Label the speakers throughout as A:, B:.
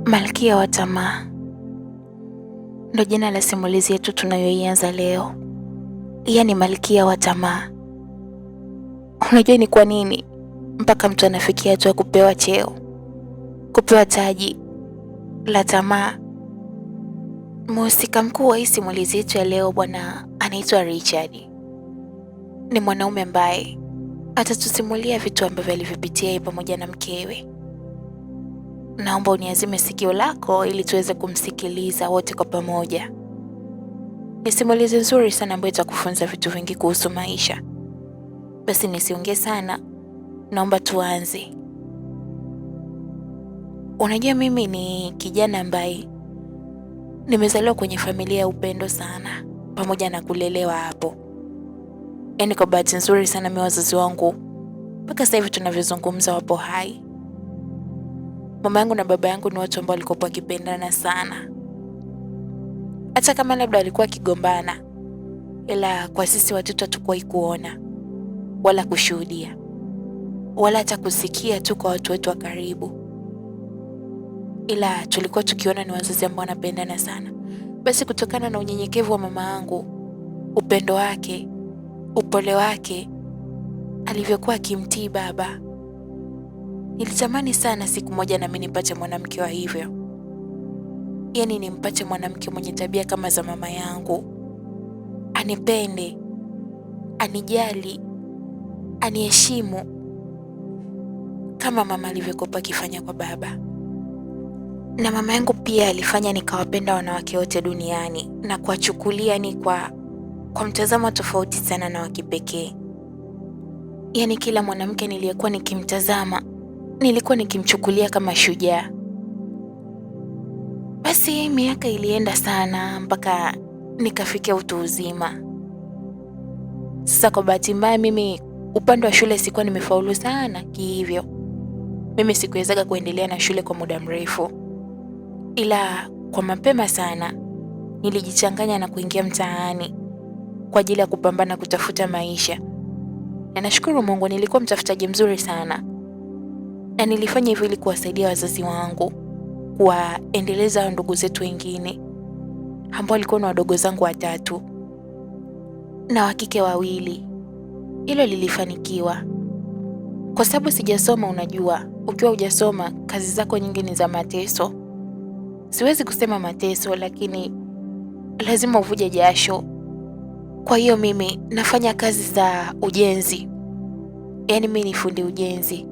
A: Malkia wa Tamaa ndo jina la simulizi yetu tunayoianza leo. Yaani Malkia wa Tamaa. Unajua ni kwa nini mpaka mtu anafikia hatua kupewa cheo, kupewa taji la tamaa? Mhusika mkuu wa hii simulizi yetu ya leo bwana anaitwa Richard. Ni mwanaume ambaye atatusimulia vitu ambavyo alivyopitia yeye pamoja na mkewe. Naomba uniazime sikio lako ili tuweze kumsikiliza wote kwa pamoja. Ni simulizi nzuri sana ambayo itakufunza vitu vingi kuhusu maisha. Basi nisiongee sana, naomba tuanze. Unajua mimi ni kijana ambaye nimezaliwa kwenye familia ya upendo sana, pamoja na kulelewa hapo. Yaani kwa bahati nzuri sana mimi wazazi wangu mpaka sasa hivi tunavyozungumza wapo hai. Mama yangu na baba yangu ni watu ambao walikuwa wakipendana sana. Hata kama labda walikuwa kigombana, ila kwa sisi watoto hatukuwahi kuona wala kushuhudia wala hata kusikia tu kwa watu wetu wa karibu, ila tulikuwa tukiona ni wazazi ambao wanapendana sana. Basi kutokana na unyenyekevu wa mama yangu, upendo wake, upole wake, alivyokuwa akimtii baba, nilitamani sana siku moja na mimi nipate mwanamke wa hivyo. Yaani nimpate mwanamke mwenye tabia kama za mama yangu, anipende, anijali, aniheshimu kama mama alivyokuwa akifanya kwa baba. Na mama yangu pia alifanya nikawapenda wanawake wote duniani na kuwachukulia ni kwa mtazamo tofauti sana na wa kipekee. Yaani kila mwanamke niliyekuwa nikimtazama nilikuwa nikimchukulia kama shujaa. Basi miaka ilienda sana mpaka nikafikia utu uzima. Sasa kwa bahati mbaya mimi upande wa shule sikuwa nimefaulu sana kihivyo. Mimi sikuwezaga kuendelea na shule kwa muda mrefu. Ila kwa mapema sana nilijichanganya na kuingia mtaani kwa ajili ya kupambana kutafuta maisha. Na nashukuru Mungu nilikuwa mtafutaji mzuri sana. Na nilifanya hivyo ili kuwasaidia wazazi wangu, kuwaendeleza ndugu zetu wengine ambao walikuwa na wadogo zangu 3 na wa kike 2. Hilo lilifanikiwa. Kwa sababu sijasoma, unajua, ukiwa hujasoma kazi zako nyingi ni za mateso. Siwezi kusema mateso, lakini lazima uvuje jasho. Kwa hiyo mimi nafanya kazi za ujenzi. Yaani mimi ni fundi ujenzi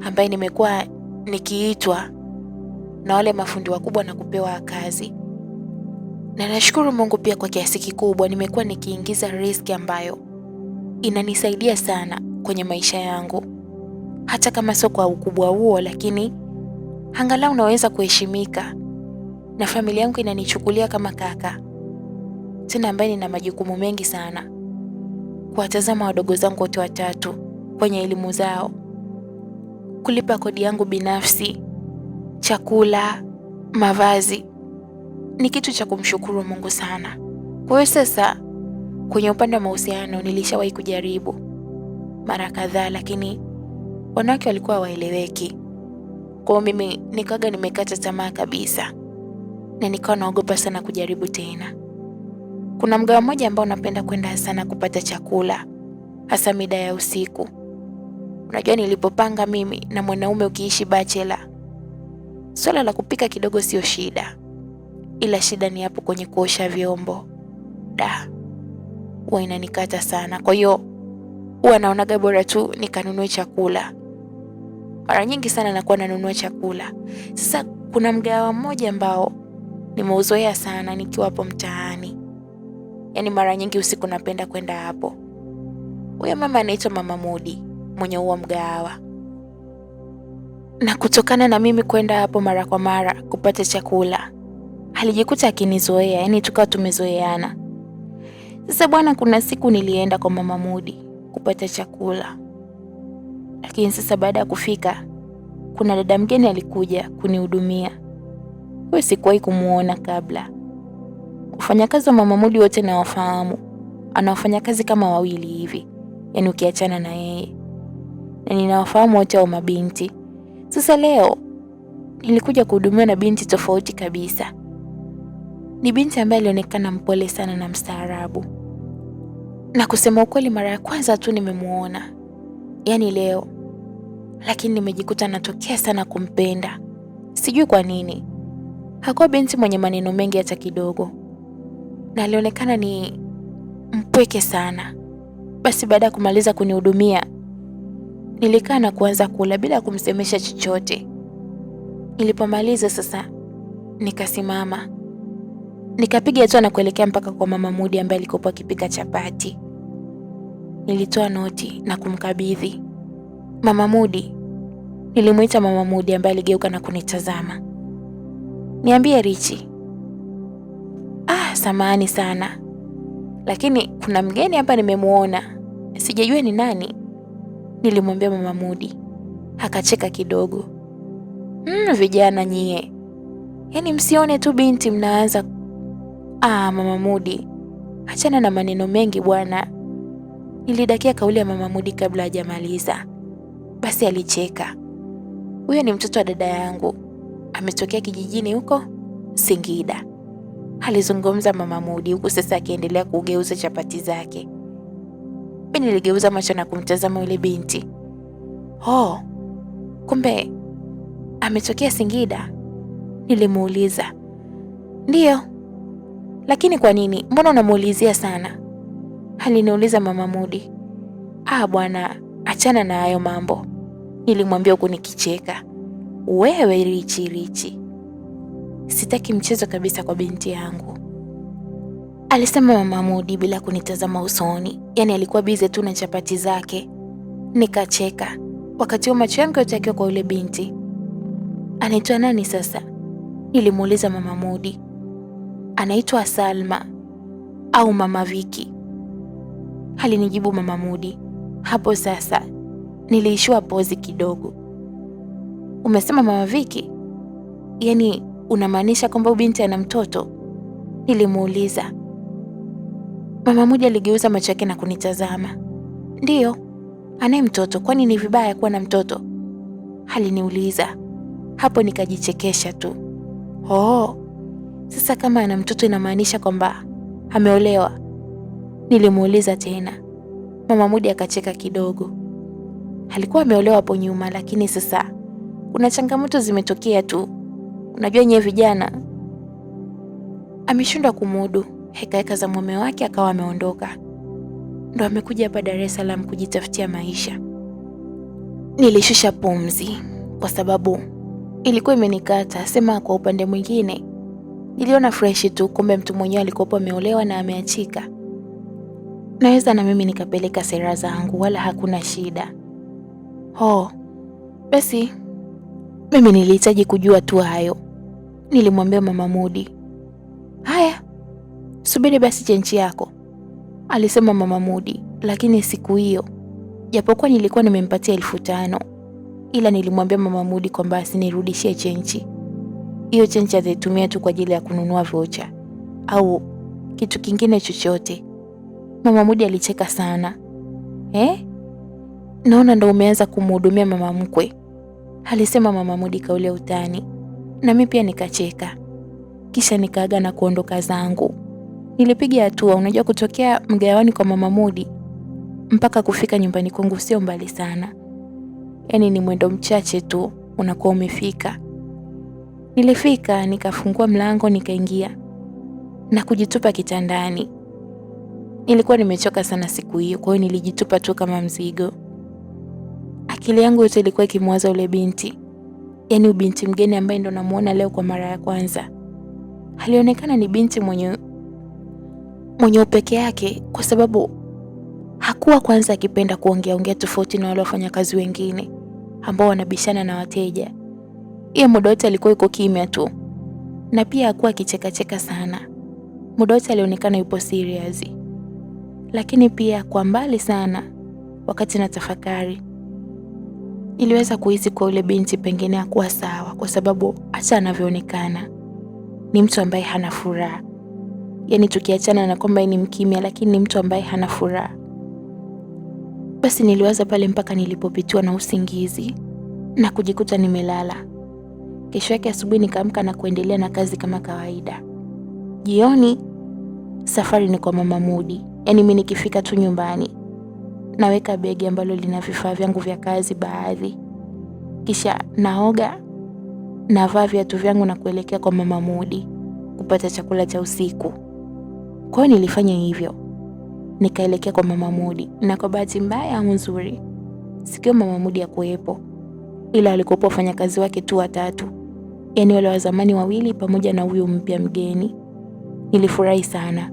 A: ambaye nimekuwa nikiitwa na wale mafundi wakubwa na kupewa kazi. Na nashukuru Mungu pia kwa kiasi kikubwa nimekuwa nikiingiza riski ambayo inanisaidia sana kwenye maisha yangu. Hata kama sio kwa ukubwa huo, lakini angalau naweza kuheshimika na familia yangu inanichukulia kama kaka. Tena ambaye nina majukumu mengi sana, kuwatazama wadogo zangu wote 3 kwenye elimu zao, kulipa kodi yangu binafsi, chakula, mavazi. Ni kitu cha kumshukuru Mungu sana. Kwa hiyo sasa kwenye upande wa mahusiano nilishawahi kujaribu mara kadhaa, lakini wanawake walikuwa hawaeleweki. Kwa hiyo mimi nikaga nimekata tamaa kabisa na nikawa naogopa sana kujaribu tena. Kuna mgawa mmoja ambao napenda kwenda sana kupata chakula, hasa mida ya usiku. Unajua nilipopanga mimi na mwanaume ukiishi bachelor, swala la kupika kidogo sio shida, ila shida ni hapo kwenye kuosha vyombo. Huwa inanikata sana. Kwa hiyo huwa naonaga bora tu nikanunue chakula. Mara nyingi sana nakuwa nanunua chakula. Sasa kuna mgawa mmoja ambao nimeuzoea sana nikiwa hapo mtaani. Yaani mara nyingi usiku napenda kwenda hapo. Huyo mama anaitwa Mama Mudi, mwenye huo mgawa. Na kutokana na mimi kwenda hapo mara kwa mara kupata chakula, alijikuta akinizoea, yaani tukawa tumezoeana. Sasa bwana, kuna siku nilienda kwa Mama Mudi kupata chakula. Lakini sasa baada ya kufika, kuna dada mgeni alikuja kunihudumia. Huyo sikuwahi kumuona kabla. Wafanyakazi wa Mama Mudi wote nawafahamu. Ana wafanyakazi kama 2 hivi, yaani ukiachana na yeye. Na ninawafahamu wote wa mabinti. Sasa leo nilikuja kuhudumiwa na binti tofauti kabisa. Ni binti ambaye alionekana mpole sana na mstaarabu. Na kusema ukweli, mara ya kwanza tu nimemuona, yaani leo, lakini nimejikuta natokea sana kumpenda. Sijui kwa nini. Hakuwa binti mwenye maneno mengi hata kidogo, na alionekana ni mpweke sana. Basi baada ya kumaliza kunihudumia, nilikaa na kuanza kula bila kumsemesha chochote. Nilipomaliza sasa, nikasimama, nikapiga hatua na kuelekea mpaka kwa Mama Mudi ambaye alikuwa akipika chapati. Nilitoa noti na kumkabidhi. Mama Mudi, nilimuita Mama Mudi ambaye aligeuka na kunitazama. Niambie Richi. Samahani sana, lakini kuna mgeni hapa nimemuona, sijajua ni nani, nilimwambia Mama Mudi. Akacheka kidogo. Vijana nyie, yaani msione tu binti mnaanza. Mama Mudi, achana na maneno mengi bwana. Nilidakia kauli ya Mama Mudi kabla hajamaliza. Basi alicheka. Huyo ni mtoto wa dada yangu, ametokea kijijini huko Singida, alizungumza Mama Mudi huku sasa akiendelea kugeuza chapati zake. Mimi niligeuza macho na kumtazama yule binti. Kumbe ametokea Singida? Nilimuuliza. Ndiyo. Lakini kwa nini? Mbona unamuulizia sana? Aliniuliza Mama Mudi. Bwana, achana na hayo mambo, nilimwambia huku nikicheka. Wewe Richi, sitaki mchezo kabisa kwa binti yangu, alisema Mama Mudi bila kunitazama usoni. Yaani alikuwa bize tu na chapati zake. Nikacheka. Wakati huo macho yangu yote yakiwa kwa yule binti. Anaitwa nani sasa? Nilimuuliza Mama Mudi. Anaitwa Salma au Mama Viki, alinijibu Mama Mudi. Hapo sasa niliishiwa pozi kidogo. Umesema Mama Viki? Yaani unamaanisha kwamba binti ana mtoto? Nilimuuliza. Mama Mudi aligeuza macho yake na kunitazama. Ndiyo, anaye mtoto, kwani ni vibaya kuwa na mtoto? Aliniuliza. Hapo nikajichekesha tu. Sasa kama ana mtoto inamaanisha kwamba ameolewa? Nilimuuliza tena. Mama Mudi akacheka kidogo. Alikuwa ameolewa hapo nyuma, lakini sasa kuna changamoto zimetokea tu. Unajua nyewe vijana. Ameshindwa kumudu hekaheka za mume wake, akawa ameondoka. Ndo amekuja hapa Dar es Salaam kujitafutia maisha. Nilishusha pumzi kwa sababu ilikuwa imenikata. Sema kwa upande mwingine niliona fresh tu, kumbe mtu mwenyewe alikuwa ameolewa na ameachika. Naweza na mimi nikapeleka sera zangu, wala hakuna shida. Basi mimi nilihitaji kujua tu hayo, nilimwambia Mama Mudi. Haya, subiri basi chenchi yako, alisema Mama Mudi. Lakini siku hiyo, japokuwa nilikuwa nimempatia 5,000, ila nilimwambia Mama Mudi kwamba asinirudishie chenchi. Hiyo chenchi ataitumia tu kwa ajili ya kununua vocha au kitu kingine chochote. Mama Mudi alicheka sana. Naona ndo umeanza kumhudumia mama mkwe, alisema Mama Mudi kauli ya utani. Na mimi pia nikacheka. Kisha nikaaga na kuondoka zangu. Nilipiga hatua, unajua kutokea mgawani kwa Mama Mudi mpaka kufika nyumbani kwangu sio mbali sana. Yaani ni mwendo mchache tu unakuwa umefika. Nilifika, nikafungua mlango, nikaingia na kujitupa kitandani. Nilikuwa nimechoka sana siku hiyo, kwa hiyo nilijitupa tu kama mzigo. Akili yangu yote ilikuwa ikimwaza ule binti. Yaani ubinti mgeni ambaye ndo namuona leo kwa mara ya kwanza. Alionekana ni binti mwenye upeke yake, kwa sababu hakuwa kwanza akipenda kuongea tofauti na wale wafanyakazi wengine ambao wanabishana na wateja. Yeye muda wote alikuwa yuko kimya tu. Na pia hakuwa akicheka sana. Muda wote alionekana yupo serious. Lakini pia kwa mbali sana, wakati na tafakari, niliweza kuhisi kwa yule binti pengine hakuwa sawa, kwa sababu acha anavyoonekana ni mtu ambaye hana furaha. Yaani tukiachana na kwamba ni mkimya, lakini ni mtu ambaye hana furaha. Basi niliwaza pale mpaka nilipopitiwa na usingizi na kujikuta nimelala. Kesho yake asubuhi nikaamka na kuendelea na kazi kama kawaida. Jioni safari ni kwa Mama Mudi. Yaani mimi nikifika tu nyumbani naweka begi ambalo lina vifaa vyangu vya kazi baadhi. Kisha naoga, navaa viatu vyangu na kuelekea kwa Mama Mudi kupata chakula cha usiku. Kwa hiyo nilifanya hivyo. Nikaelekea kwa Mama Mudi na kwa bahati mbaya au nzuri sikio Mama Mudi hakuwepo. Ila walikuwa wafanyakazi wake tu 3. Yaani wale wa zamani 2 pamoja na huyu mpya mgeni. Nilifurahi sana.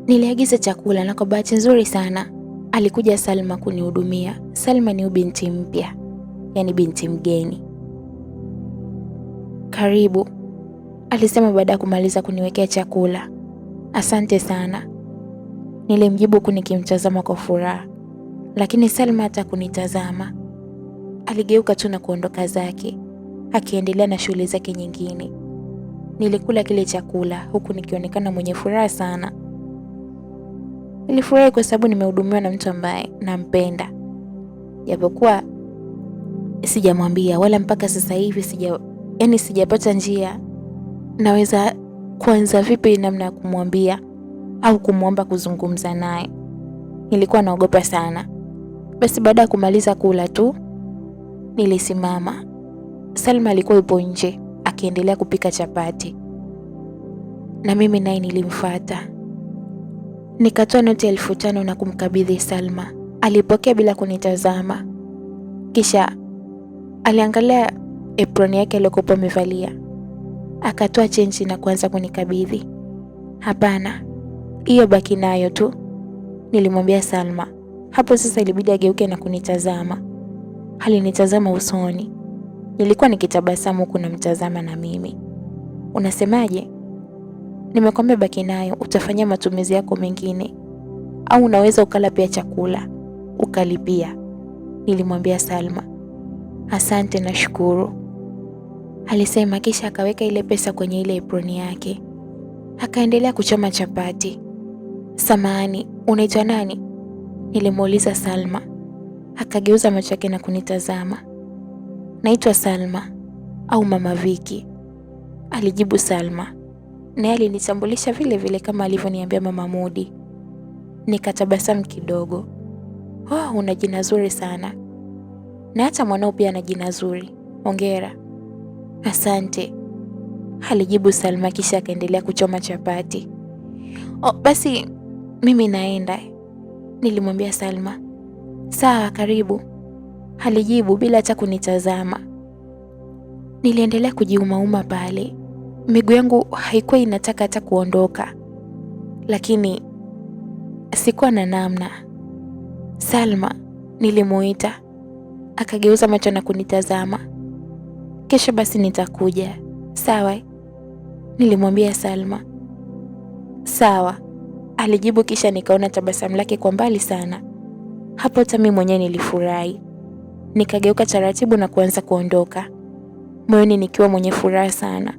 A: Niliagiza chakula na kwa bahati nzuri sana alikuja Salma kunihudumia. Salma ni binti mpya, yaani binti mgeni. Karibu, alisema baada ya kumaliza kuniwekea chakula. Asante sana, nilimjibu huku nikimtazama kwa furaha. Lakini Salma hata kunitazama. Aligeuka tu na kuondoka zake, akiendelea na shughuli zake nyingine. Nilikula kile chakula huku nikionekana mwenye furaha sana. Nilifurahi kwa sababu nimehudumiwa na mtu ambaye nampenda. Japokuwa sijamwambia wala mpaka sasa hivi sijapata njia naweza kuanza vipi namna ya kumwambia au kumwomba kuzungumza naye. Nilikuwa naogopa sana. Basi baada ya kumaliza kula tu nilisimama. Salma alikuwa yupo nje akiendelea kupika chapati. Na mimi naye nilimfuata. Nikatoa noti 5,000 na kumkabidhi Salma. Alipokea bila kunitazama. Kisha aliangalia apron yake aliyokuwa amevalia. Akatoa chenji na kuanza kunikabidhi. Hapana, hiyo baki nayo tu, nilimwambia Salma. Hapo sasa ilibidi ageuke na kunitazama. Alinitazama usoni. Nilikuwa nikitabasamu huku namtazama na mimi. Unasemaje? Nimekwambia baki nayo, utafanyia matumizi yako mengine. Au unaweza ukala pia chakula, ukalipia, nilimwambia Salma. Asante na shukuru, alisema kisha akaweka ile pesa kwenye ile apron yake. Akaendelea kuchoma chapati. Samahani, unaitwa nani? Nilimuuliza Salma. Akageuza macho yake na kunitazama. Naitwa Salma au Mama Viki, alijibu Salma. Naye alinitambulisha vile vile kama alivyoniambia Mama Mudi. Nikatabasamu kidogo. Oh, una jina zuri sana. Na hata mwanao pia ana jina zuri. Hongera. Asante, alijibu Salma kisha akaendelea kuchoma chapati. Oh, basi mimi naenda, nilimwambia Salma. Sawa, karibu, alijibu bila hata kunitazama. Niliendelea kujiumauma pale. Miguu yangu haikuwa inataka hata kuondoka. Lakini sikuwa na namna. Salma, nilimuita. Akageuza macho na kunitazama. Kesho basi nitakuja. Sawa, nilimwambia Salma. Sawa, alijibu kisha nikaona tabasamu lake kwa mbali sana. Hapo hata mimi mwenyewe nilifurahi. Nikageuka taratibu na kuanza kuondoka. Moyoni nikiwa mwenye furaha sana.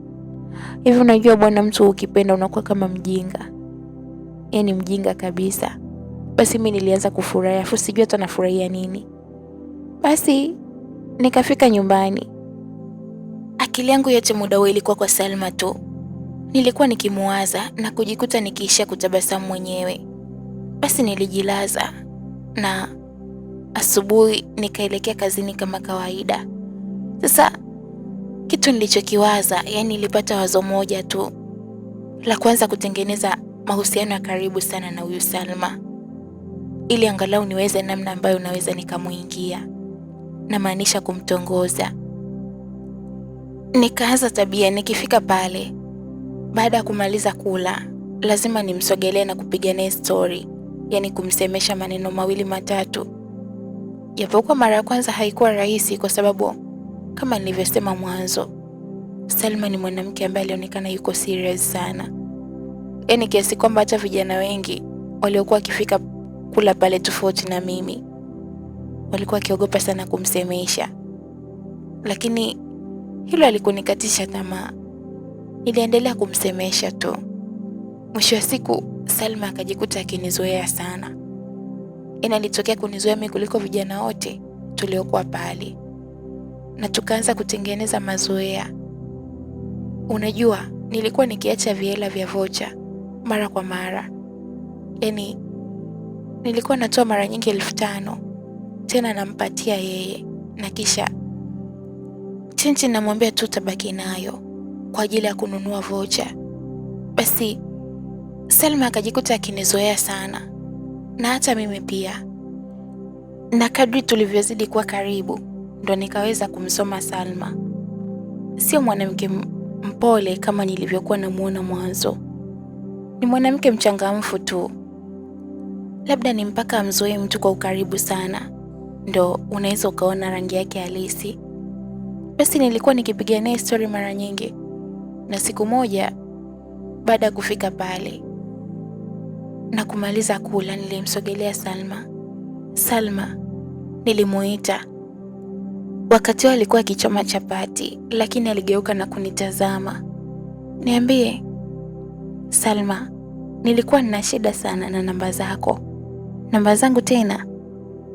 A: Hivi unajua bwana, mtu ukipenda unakuwa kama mjinga. Yaani mjinga kabisa. Basi mimi nilianza kufurahi, afu sijui hata nafurahia nini. Basi nikafika nyumbani. Akili yangu yote muda huo ilikuwa kwa Salma tu. Nilikuwa nikimuwaza na kujikuta nikiishia kutabasamu mwenyewe. Basi nilijilaza na asubuhi nikaelekea kazini kama kawaida. Sasa kitu nilichokiwaza, yani nilipata wazo moja tu la kuanza kutengeneza mahusiano ya karibu sana na huyu Salma, ili angalau niweze namna ambayo naweza nikamuingia, na maanisha kumtongoza. Nikaanza tabia nikifika pale, baada ya kumaliza kula, lazima nimsogelee na kupiga naye story, yani kumsemesha maneno 2 matatu. Japokuwa mara ya kwanza haikuwa rahisi kwa sababu kama nilivyosema mwanzo, Salma ni mwanamke ambaye alionekana yuko serious sana. Yani kiasi kwamba hata vijana wengi waliokuwa wakifika kula pale tofauti na mimi walikuwa wakiogopa sana kumsemesha. Lakini hilo alikunikatisha tamaa. Niliendelea kumsemesha tu. Mwisho wa siku Salma akajikuta akinizoea sana. Alitokea kunizoea mimi kuliko vijana wote tuliokuwa pale. na tukaanza kutengeneza mazoea. Unajua, nilikuwa nikiacha vihela vya vocha mara kwa mara. Yaani nilikuwa natoa mara nyingi 5,000 tena nampatia yeye, na kisha chenchi namwambia tu tabaki nayo kwa ajili ya kununua vocha. Basi Salma akajikuta akinizoea sana, na hata mimi pia. Na kadri tulivyozidi kuwa karibu, ndo nikaweza kumsoma Salma. Sio mwanamke mpole kama nilivyokuwa namuona mwanzo. Ni mwanamke mchangamfu tu. Labda ni mpaka amzoee mtu kwa ukaribu sana, ndo unaweza ukaona rangi yake halisi. Basi nilikuwa nikipiga naye story mara nyingi. Na siku moja baada ya kufika pale na kumaliza kula, nilimsogelea Salma. Salma, nilimuita. Wakati alikuwa akichoma chapati, lakini aligeuka na kunitazama. Niambie Salma, nilikuwa nina shida sana na namba zako. Namba zangu tena?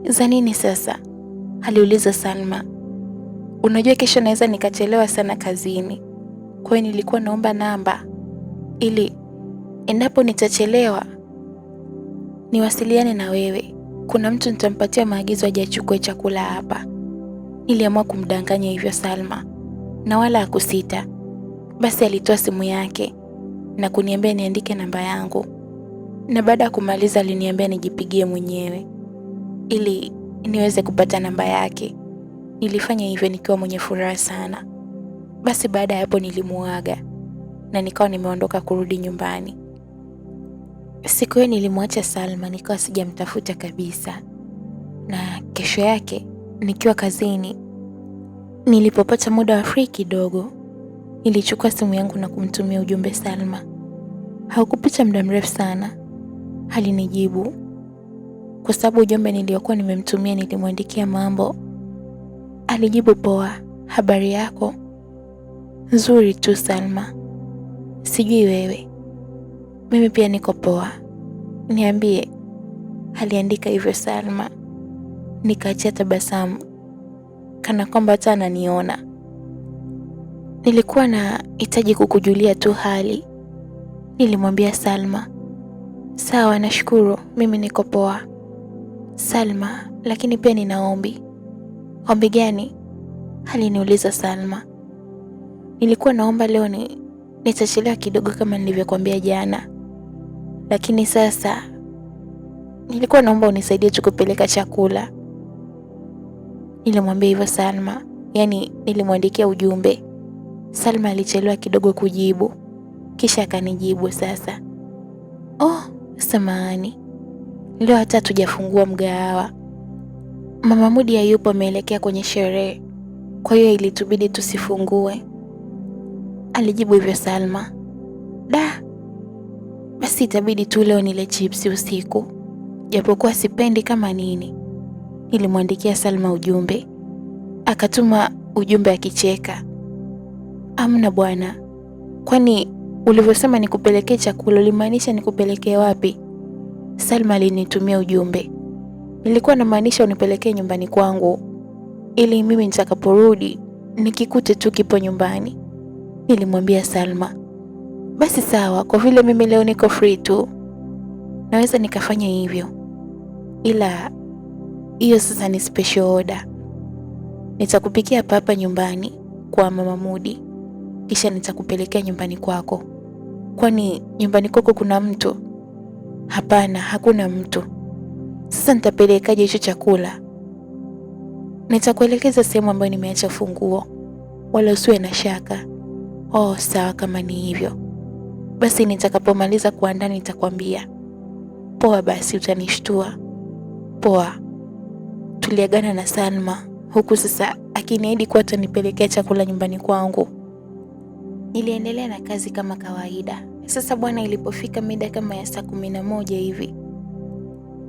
A: Za nini sasa? Aliuliza Salma. Unajua kesho naweza nikachelewa sana kazini. Kwa hiyo nilikuwa naomba namba ili endapo nitachelewa niwasiliane na wewe. Kuna mtu nitampatia maagizo aje achukue chakula hapa. Niliamua kumdanganya hivyo Salma, na wala hakusita. Basi alitoa simu yake na kuniambia niandike namba yangu, na baada ya kumaliza aliniambia nijipigie mwenyewe ili niweze kupata namba yake. Nilifanya hivyo nikiwa mwenye furaha sana. Basi baada ya hapo nilimuaga na nikawa nimeondoka kurudi nyumbani. Siku hiyo nilimwacha Salma, nikawa sijamtafuta kabisa. Na kesho yake nikiwa kazini, nilipopata muda wa free kidogo, nilichukua simu yangu na kumtumia ujumbe Salma. Haukupita muda mrefu sana, alinijibu. Kwa sababu ujumbe niliokuwa nimemtumia nilimwandikia mambo. Alijibu poa, habari yako? Nzuri tu Salma. Sijui wewe. Mimi pia niko poa. Niambie. Aliandika hivyo Salma. Nikaachia tabasamu kana kwamba hata ananiona. Nilikuwa nahitaji kukujulia tu hali. Nilimwambia Salma. Sawa, nashukuru, mimi niko poa. Salma, lakini pia nina ombi. Ombi gani? Aliniuliza Salma. Nilikuwa naomba leo nitachelewa kidogo kama nilivyokuambia jana. Lakini sasa nilikuwa naomba unisaidie tu kupeleka chakula. Nilimwambia hivyo Salma, yaani nilimwandikia ujumbe. Salma alichelewa kidogo kujibu, kisha akanijibu sasa. Oh, samahani. Leo hata hatujafungua mgahawa. Mama Mudi hayupo, ameelekea kwenye sherehe. Kwa hiyo ilitubidi tusifungue. Alijibu hivyo Salma. Da. Basi itabidi tu leo nile chipsi usiku. Japokuwa sipendi kama nini. Nilimwandikia Salma ujumbe. Akatuma ujumbe akicheka. Amna bwana. Kwani ulivyosema nikupelekee chakula ulimaanisha nikupelekee wapi? Salma alinitumia ujumbe. Nilikuwa namaanisha unipelekee nyumbani kwangu ili mimi nitakaporudi nikikute tu kipo nyumbani. Nilimwambia Salma. Basi sawa, kwa vile mimi leo niko free tu, naweza nikafanya hivyo. Ila hiyo sasa ni special order. Nitakupikia hapa nyumbani kwa Mama Mudi, kisha nitakupelekea nyumbani kwako. Kwani nyumbani kwako kuna mtu? Hapana, hakuna mtu. Sasa nitapelekaje hicho chakula? Nitakuelekeza sehemu ambayo nimeacha funguo, wala usiwe na shaka. Oh, sawa kama ni hivyo. Basi nitakapomaliza kuandaa nitakwambia. Poa, basi utanishtua. Poa. Tuliagana na Salma, huku sasa akiniahidi kuwa atanipelekea chakula nyumbani kwangu. Niliendelea na kazi kama kawaida. Sasa bwana, ilipofika mida kama ya saa 11 hivi,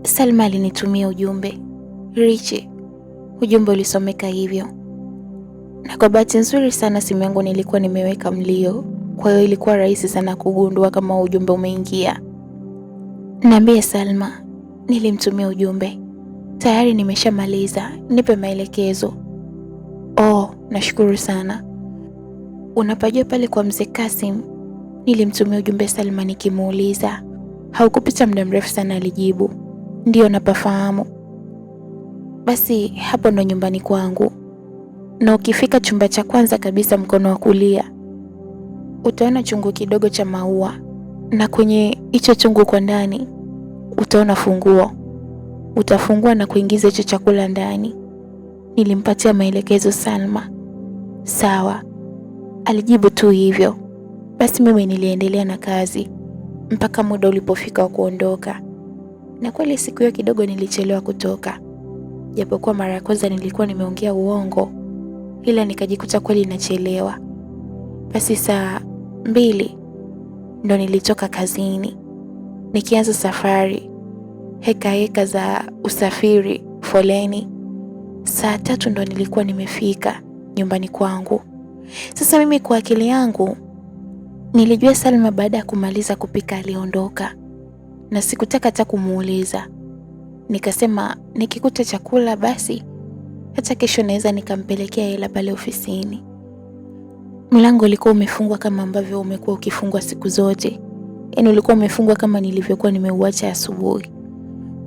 A: Salma alinitumia ujumbe. Richi. Ujumbe ulisomeka hivyo. Na kwa bahati nzuri sana simu yangu nilikuwa nimeweka mlio, kwa hiyo ilikuwa rahisi sana kugundua kama ujumbe umeingia. Niambie Salma, nilimtumia ujumbe. Tayari nimeshamaliza, nipe maelekezo. Oh, nashukuru sana. Unapajua pale kwa mzee Kasim, nilimtumia ujumbe Salma nikimuuliza. Haukupita muda mrefu sana alijibu, ndio napafahamu. Basi hapo ndo nyumbani kwangu. Na ukifika chumba cha kwanza kabisa mkono wa kulia, utaona chungu kidogo cha maua. Na kwenye hicho chungu kwa ndani, utaona funguo. Utafungua na kuingiza hicho chakula ndani. Nilimpatia maelekezo Salma. Sawa, alijibu tu hivyo. Basi mimi niliendelea na kazi mpaka muda ulipofika wa kuondoka. Na kweli siku hiyo kidogo nilichelewa kutoka. Japokuwa mara ya kwanza nilikuwa nimeongea uongo, ila nikajikuta kweli nachelewa. Basi saa 2 ndo nilitoka kazini. Nikianza safari, heka za usafiri, foleni. Saa 3 ndo nilikuwa nimefika nyumbani kwangu. Sasa mimi kwa akili yangu nilijua Salma baada ya kumaliza kupika aliondoka, na sikutaka hata kumuuliza. Nikasema nikikuta chakula basi hata kesho naweza nikampelekea hela pale ofisini. Mlango ulikuwa umefungwa kama ambavyo umekuwa ukifungwa siku zote. Yaani ulikuwa umefungwa kama nilivyokuwa nimeuacha asubuhi.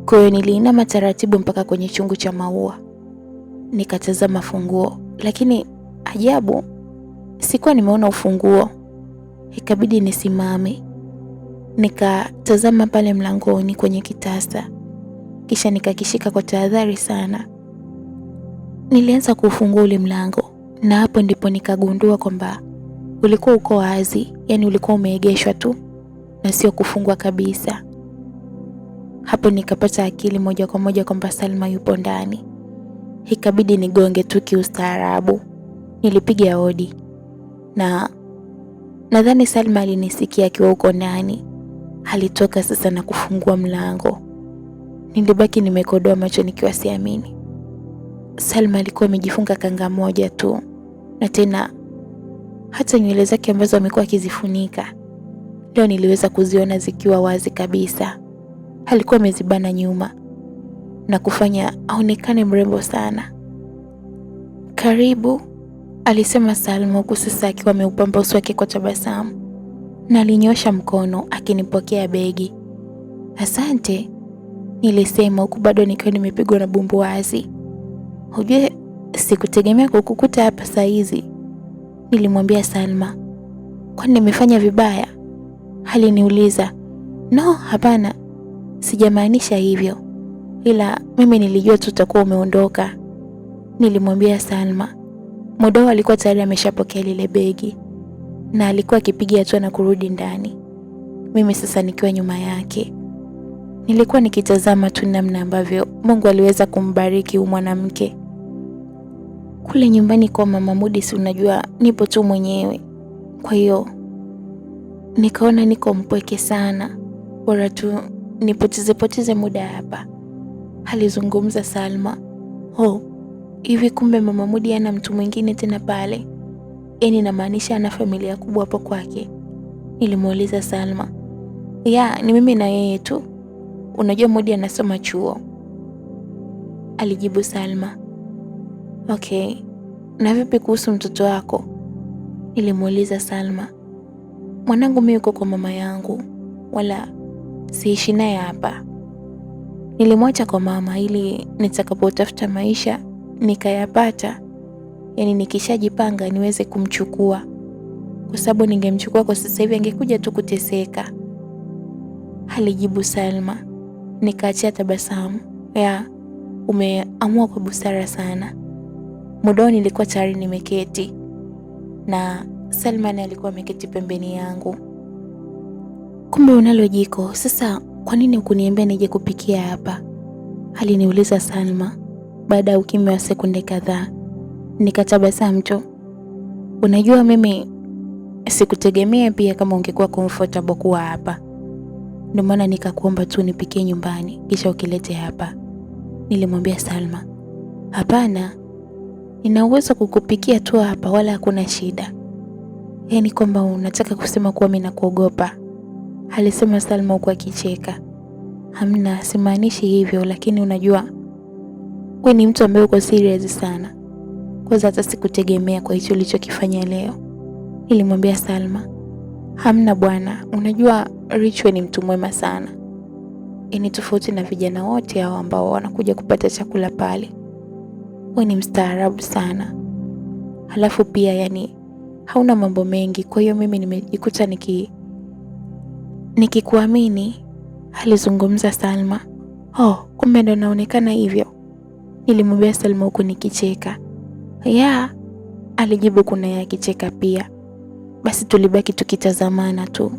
A: Kwa hiyo niliinama taratibu mpaka kwenye chungu cha maua. Nikatazama funguo, lakini ajabu sikuwa nimeona ufunguo. Ikabidi nisimame. Nikatazama pale mlangoni kwenye kitasa. Kisha nikakishika kwa tahadhari sana. Nilianza kufungua ule mlango, na hapo ndipo nikagundua kwamba ulikuwa uko wazi, yani ulikuwa umeegeshwa tu na sio kufungwa kabisa. Hapo nikapata akili moja kwa moja kwamba Salma yupo ndani. Ikabidi nigonge tu kiustaarabu. Nilipiga hodi, na nadhani Salma alinisikia akiwa uko ndani. Alitoka sasa na kufungua mlango. Nilibaki nimekodoa macho nikiwa siamini. Salma alikuwa amejifunga kanga moja tu, na tena hata nywele zake ambazo amekuwa akizifunika leo niliweza kuziona zikiwa wazi kabisa. Alikuwa amezibana nyuma na kufanya aonekane mrembo sana. Karibu, alisema Salma huku sasa akiwa ameupamba uso wake kwa tabasamu, na alinyosha mkono akinipokea begi. Asante, nilisema huku bado nikiwa nimepigwa na bumbuazi. Hujue sikutegemea kukukuta hapa saa hizi, nilimwambia Salma. Kwani nimefanya vibaya? Aliniuliza. No, hapana, sijamaanisha hivyo, ila mimi nilijua tu utakuwa umeondoka, nilimwambia Salma. Muda alikuwa tayari ameshapokea lile begi na alikuwa akipiga hatua na kurudi ndani. Mimi sasa nikiwa nyuma yake. Nilikuwa nikitazama tu namna ambavyo Mungu aliweza kumbariki huyu mwanamke. Kule nyumbani kwa Mama Mudi, si unajua nipo tu mwenyewe. Kwa hiyo nikaona niko mpweke sana, bora tu nipoteze muda hapa, alizungumza Salma. Hivi kumbe Mama Mudi ana mtu mwingine tena pale? Yaani namaanisha ana familia kubwa hapo kwake? Nilimuuliza Salma. Ya, ni mimi na yeye tu. Unajua Mudi anasoma chuo, alijibu Salma. Okay, na vipi kuhusu mtoto wako? Nilimuuliza Salma. Mwanangu mimi yuko kwa mama yangu, wala siishi naye hapa. Nilimwacha kwa mama ili nitakapotafuta maisha nikayapata, yani nikishajipanga niweze kumchukua, kwa sababu ningemchukua kwa sasa hivi angekuja tu kuteseka, alijibu Salma. Nikaachia tabasamu. Ya, umeamua kwa busara sana. Muda nilikuwa tayari nimeketi na Salma alikuwa ameketi pembeni yangu. Kumbe unalo jiko, sasa kwa nini ukuniambia nije kupikia hapa? Aliniuliza Salma baada ya ukimya wa sekunde kadhaa. Nikatabasamu tu. Unajua mimi sikutegemea pia kama ungekuwa comfortable kuwa hapa, ndio maana nikakuomba tu nipikie nyumbani kisha ukilete hapa, nilimwambia Salma. Hapana, nina uwezo kukupikia tu hapa, wala hakuna shida. Yaani kwamba unataka kusema kuwa mimi nakuogopa? Alisema Salma huku akicheka. Hamna, simaanishi hivyo, lakini unajua wewe ni mtu ambaye uko serious sana. kwanza hata sikutegemea kwa hicho ulichokifanya leo. Nilimwambia Salma, hamna bwana, unajua Richwe ni mtu mwema sana. Ni tofauti na vijana wote hao ambao wanakuja kupata chakula pale. Wewe ni mstaarabu sana. Halafu pia hauna mambo mengi, kwa hiyo mimi nimejikuta nikikuamini, alizungumza Salma. Oh, kumbe ndo naonekana hivyo, nilimwambia Salma huku nikicheka. Ya, alijibu kuna yeye akicheka pia. Basi tulibaki tukitazamana tu.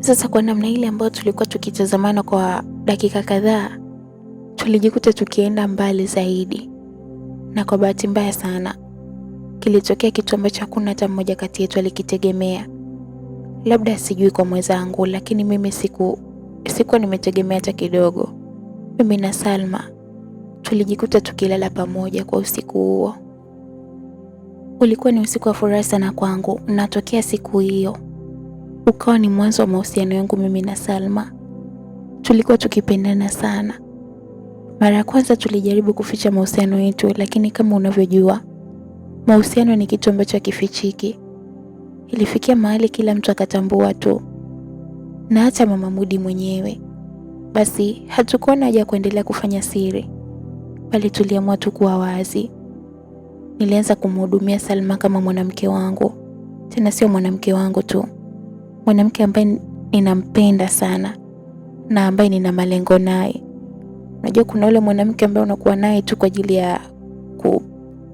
A: Sasa kwa namna ile ambayo tulikuwa tukitazamana kwa dakika kadhaa, tulijikuta tukienda mbali zaidi. Na kwa bahati mbaya sana, kilitokea kitu ambacho hakuna hata mmoja kati yetu alikitegemea. Labda sijui kwa mwenzangu, lakini mimi sikuwa nimetegemea hata kidogo. Mimi na Salma tulijikuta tukilala pamoja kwa usiku huo. Ulikuwa ni usiku wa furaha sana kwangu, na tokea siku hiyo ukawa ni mwanzo wa mahusiano yangu mimi na Salma. Tulikuwa tukipendana sana. Mara ya kwanza tulijaribu kuficha mahusiano yetu, lakini kama unavyojua, mahusiano ni kitu ambacho hakifichiki. Ilifikia mahali kila mtu akatambua tu, na hata Mama Mudi mwenyewe. Basi hatukuona haja kuendelea kufanya siri, bali tuliamua tu kuwa wazi. Nilianza kumhudumia Salma kama mwanamke wangu, tena sio mwanamke wangu tu, mwanamke ambaye ninampenda sana na ambaye nina malengo naye. Unajua kuna ule mwanamke ambaye unakuwa naye tu kwa ajili ya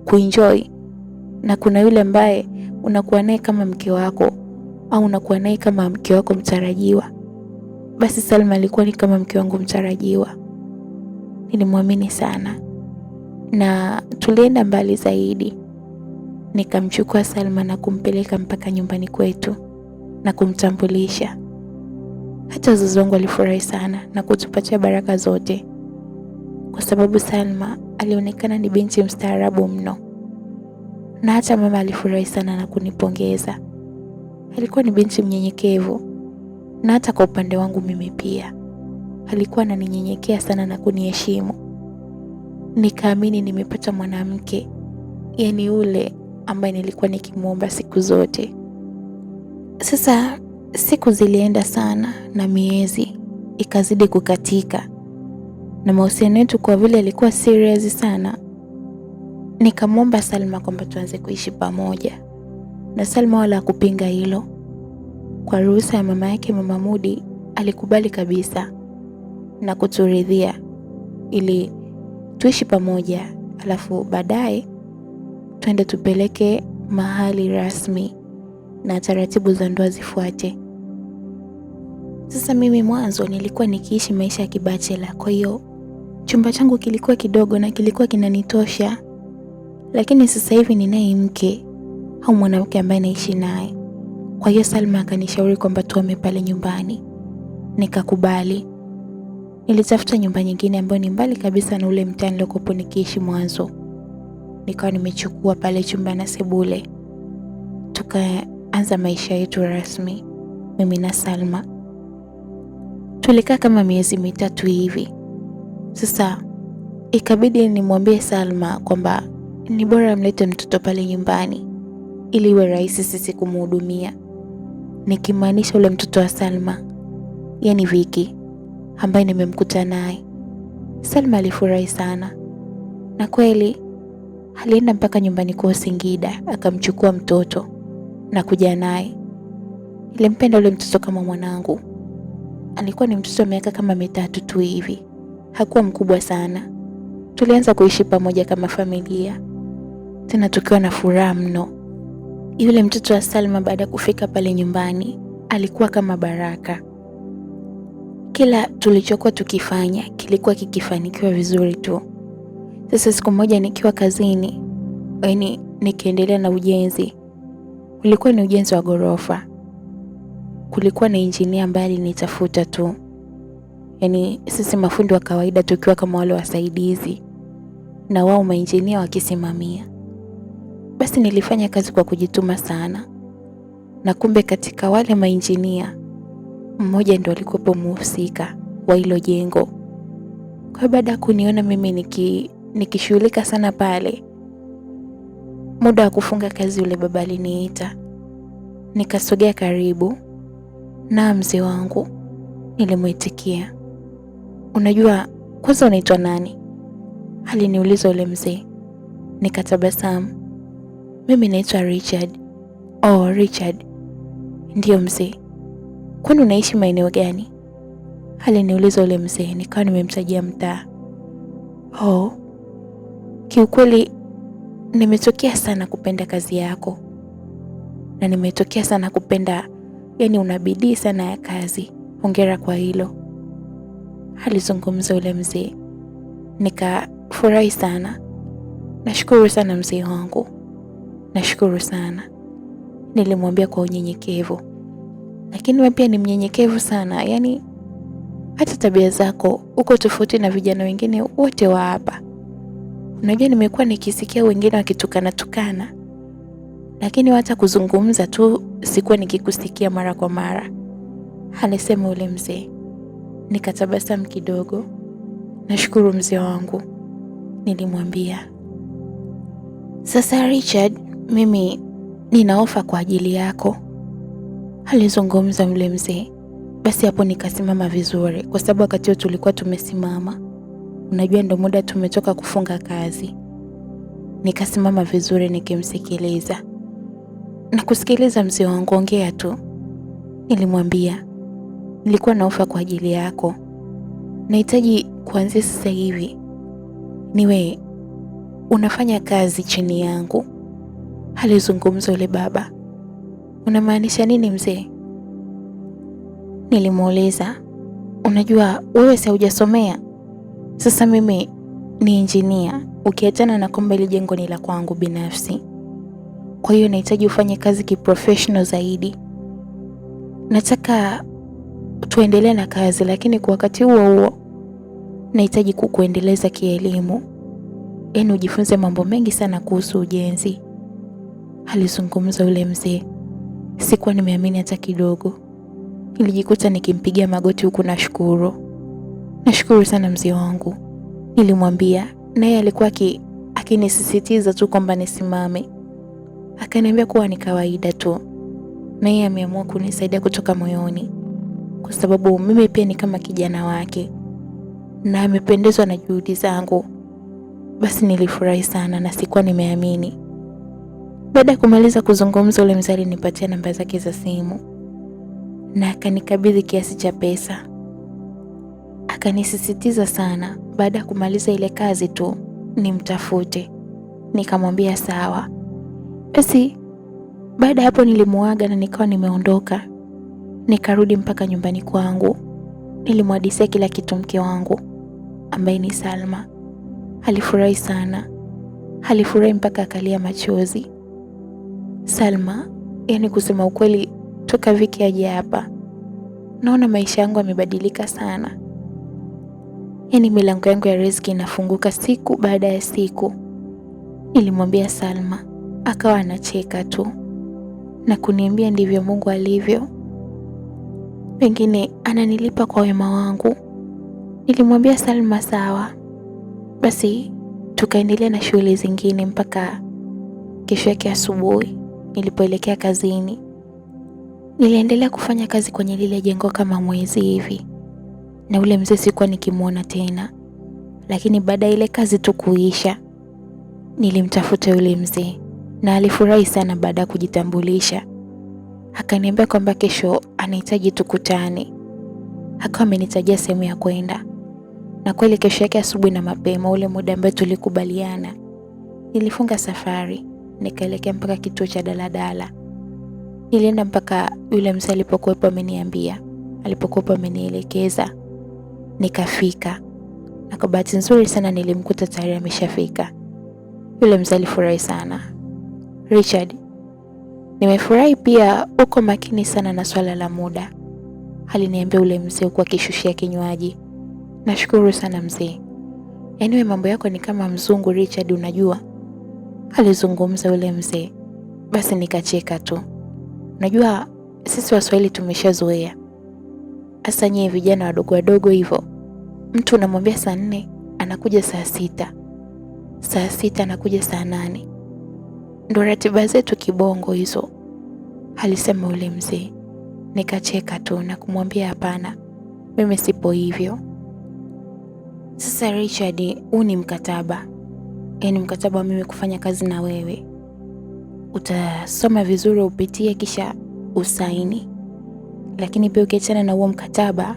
A: kuenjoy, na kuna yule ambaye unakuwa naye kama mke wako, au unakuwa naye kama mke wako mtarajiwa. Basi Salma alikuwa ni kama mke wangu mtarajiwa. Nilimwamini sana na tulienda mbali zaidi. Nikamchukua Salma na kumpeleka mpaka nyumbani kwetu na kumtambulisha. Hata wazazi wangu walifurahi sana na kutupatia baraka zote, kwa sababu Salma alionekana ni binti mstaarabu mno. Na hata mama alifurahi sana na kunipongeza. Alikuwa ni binti mnyenyekevu, na hata kwa upande wangu mimi pia alikuwa ananinyenyekea sana na kuniheshimu. Nikaamini nimepata mwanamke, ule ambaye nilikuwa nikimuomba siku zote. Sasa siku zilienda sana na miezi ikazidi kukatika, na mahusiano yetu kwa vile yalikuwa serious sana, nikamwomba Salma kwamba tuanze kuishi pamoja, na Salma wala hakupinga hilo. Kwa ruhusa ya mama yake Mama Mudi alikubali kabisa na kuturidhia ili tuishi pamoja, alafu baadaye twende tupeleke mahali rasmi na taratibu za ndoa zifuate. Sasa mimi mwanzo nilikuwa nikiishi maisha ya kibachela, kwa hiyo chumba changu kilikuwa kidogo na kilikuwa kinanitosha. Lakini sasa hivi ninaye mke au mwanamke ambaye naishi naye. Kwa hiyo Salma akanishauri kwamba tuame pale nyumbani. Nikakubali. Nilitafuta nyumba nyingine ambayo ni mbali kabisa na ule mtaa nilikopo nikiishi mwanzo. Nikawa nimechukua pale chumba na sebule. Tukaanza maisha yetu rasmi, mimi na Salma. Tulikaa kama miezi mitatu hivi. Sasa ikabidi nimwambie Salma kwamba ni bora mlete mtoto pale nyumbani ili iwe rahisi sisi kumhudumia. Nikimaanisha ule mtoto wa Salma, Viki, ambaye nimemkuta naye. Salma alifurahi sana, na kweli alienda mpaka nyumbani kwa Singida akamchukua mtoto na kuja naye. Nilimpenda ule mtoto kama mwanangu. Alikuwa ni mtoto wa miaka kama 3 tu hivi, hakuwa mkubwa sana. Tulianza kuishi pamoja kama familia, tena tukiwa na furaha mno. Yule mtoto wa Salma baada ya kufika pale nyumbani alikuwa kama baraka. Kila tulichokuwa tukifanya kilikuwa kikifanikiwa vizuri tu. Sasa siku moja nikiwa kazini, nikiendelea na ujenzi. Ulikuwa ni ujenzi wa ghorofa. Kulikuwa na injinia ambaye alinitafuta tu. Sisi mafundi wa kawaida tukiwa kama wale wasaidizi, na wao mainjinia wakisimamia. Basi nilifanya kazi kwa kujituma sana, na kumbe katika wale mainjinia mmoja ndo alikuwa mhusika wa hilo jengo. Kwa baada ya kuniona mimi nikishughulika sana pale, Muda wa kufunga kazi yule baba aliniita. Nikasogea karibu. Na mzee wangu, nilimuitikia. Unajua kwanza unaitwa nani? Aliniuliza yule mzee. Nikatabasamu. Mimi naitwa Richard. Oh, Richard. Ndiyo mzee. Kwani unaishi maeneo gani? Aliniuliza yule mzee, nikawa nimemtajia mtaa. Oh, kiukweli nimetokea sana kupenda kazi yako. Na nimetokea sana kupenda, yani una bidii sana ya kazi. Hongera kwa hilo. Alizungumza yule mzee. Nikafurahi sana. Nashukuru sana mzee wangu. Nashukuru sana. Nilimwambia kwa unyenyekevu. Lakini wewe pia ni mnyenyekevu sana. Yani hata tabia zako uko tofauti na vijana wengine wote wa hapa. Unajua nimekuwa nikisikia wengine wakitukana, lakini hata kuzungumza tu sikuwa nikikusikia mara kwa mara. Alisema yule mzee. Nikatabasamu kidogo. Nashukuru mzee wangu, nilimwambia. Sasa Richard, mimi nina ofa kwa ajili yako, alizungumza yule mzee. Basi hapo nikasimama vizuri, kwa sababu wakati huo tulikuwa tumesimama. Unajua ndo muda tumetoka kufunga kazi. Nikasimama vizuri nikimsikiliza. Na kusikiliza mzee wangu, ongea tu, nilimwambia. Nilikuwa na ofa kwa ajili yako. Nahitaji kuanzia sasa hivi niwe unafanya kazi chini yangu, alizungumza yule baba. Unamaanisha nini mzee? Nilimuuliza. Unajua wewe si hujasomea. Sasa mimi ni engineer, ukiachana na kwamba ile jengo ni la kwangu binafsi. Kwa hiyo nahitaji ufanye kazi kiprofessional zaidi. Nataka tuendelee na kazi, lakini kwa wakati huo huo nahitaji kukuendeleza kielimu. Yaani ujifunze mambo mengi sana kuhusu ujenzi, alizungumza yule mzee. Sikuwa nimeamini hata kidogo. Nilijikuta nikimpigia magoti huku nashukuru. Nashukuru sana mzee wangu, nilimwambia. Naye alikuwa akinisisitiza tu kwamba nisimame. Akaniambia kuwa ni kawaida tu. Naye ameamua kunisaidia kutoka moyoni, kwa sababu mimi pia ni kama kijana wake na amependezwa na juhudi zangu. Basi nilifurahi sana na sikuwa nimeamini. Baada ya kumaliza kuzungumza, ule mzee alinipatia namba zake za simu na akanikabidhi kiasi cha pesa. Akanisisitiza sana baada ya kumaliza ile kazi tu nimtafute. Nikamwambia sawa. Basi baada hapo nilimuaga na nikawa nimeondoka. Nikarudi mpaka nyumbani kwangu. Nilimhadithia kila kitu mke wangu ambaye ni Salma. Alifurahi sana. Alifurahi mpaka akalia machozi. Salma, yani kusema ukweli, toka Viki aje hapa naona maisha yangu yamebadilika sana. Yani milango yangu ya riziki inafunguka siku baada ya siku, nilimwambia Salma. Akawa anacheka tu na kuniambia ndivyo Mungu alivyo, pengine ananilipa kwa wema wangu. Nilimwambia Salma sawa. Basi tukaendelea na shughuli zingine mpaka kesho yake asubuhi nilipoelekea kazini. Niliendelea kufanya kazi kwenye lile jengo kama mwezi hivi, na ule mzee sikuwa nikimuona tena. Lakini baada ile kazi tu kuisha, nilimtafuta yule mzee na alifurahi sana. Baada ya kujitambulisha, akaniambia kwamba kesho anahitaji tukutane. Akawa amenitajia sehemu ya kwenda, na kweli kesho yake asubuhi na mapema, ule muda ambao tulikubaliana, nilifunga safari nikaelekea mpaka kituo cha daladala. Nilienda mpaka yule mzee alipokuwa amenielekeza. Nikafika, na kwa bahati nzuri sana nilimkuta tayari ameshafika. Yule mzee alifurahi sana. Richard, nimefurahi pia uko makini sana na swala la muda, aliniambia yule mzee huku akishushia kinywaji. Nashukuru sana mzee. Yaani wewe mambo yako ni kama mzungu Richard, unajua, alizungumza yule mzee. Basi nikacheka tu. Unajua sisi Waswahili tumeshazoea, hasa nyie vijana wadogo hivyo. Mtu unamwambia saa 4 anakuja saa 6, saa 6 anakuja saa 8. ndo ratiba zetu kibongo hizo, alisema yule mzee. Nikacheka tu na kumwambia hapana, mimi sipo hivyo. Sasa Richard, huu ni mkataba, yaani mkataba wa mimi kufanya kazi na wewe. Utasoma vizuri, upitie, kisha usaini. Lakini pia ukiachana na huo mkataba,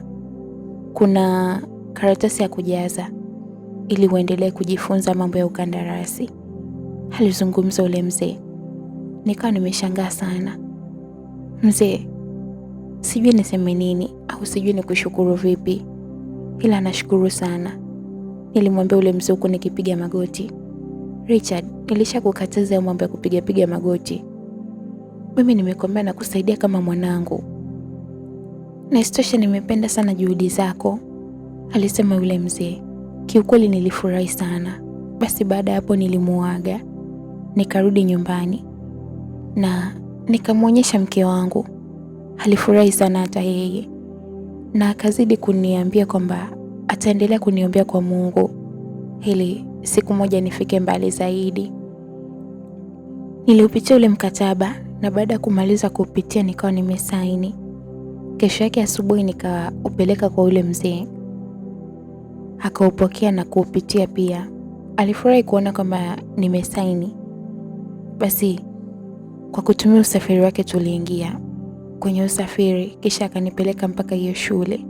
A: kuna karatasi ya kujaza ili uendelee kujifunza mambo ya ukandarasi, alizungumza ule mzee. Nikawa nimeshangaa sana. Mzee, sijui niseme nini au sijui nikushukuru vipi, ila nashukuru sana, nilimwambia ule mzee huko nikipiga magoti. Richard, nilishakukataza mambo ya kupiga magoti. Mimi nimekwambia na kusaidia kama mwanangu, na isitoshe nimependa sana juhudi zako, alisema yule mzee. Kiukweli nilifurahi sana. Basi baada ya hapo nilimuaga, nikarudi nyumbani na nikamwonyesha mke wangu. Alifurahi sana hata yeye, na akazidi kuniambia kwamba ataendelea kuniombea kwa Mungu ili siku moja nifike mbali zaidi. Niliupitia ule mkataba na baada ya kumaliza kuupitia nikawa nimesaini. Kesho yake asubuhi nikaupeleka kwa ule mzee, akaupokea na kuupitia pia. Alifurahi kuona kwamba nimesaini. Basi kwa kutumia usafiri wake tuliingia kwenye usafiri, kisha akanipeleka mpaka hiyo shule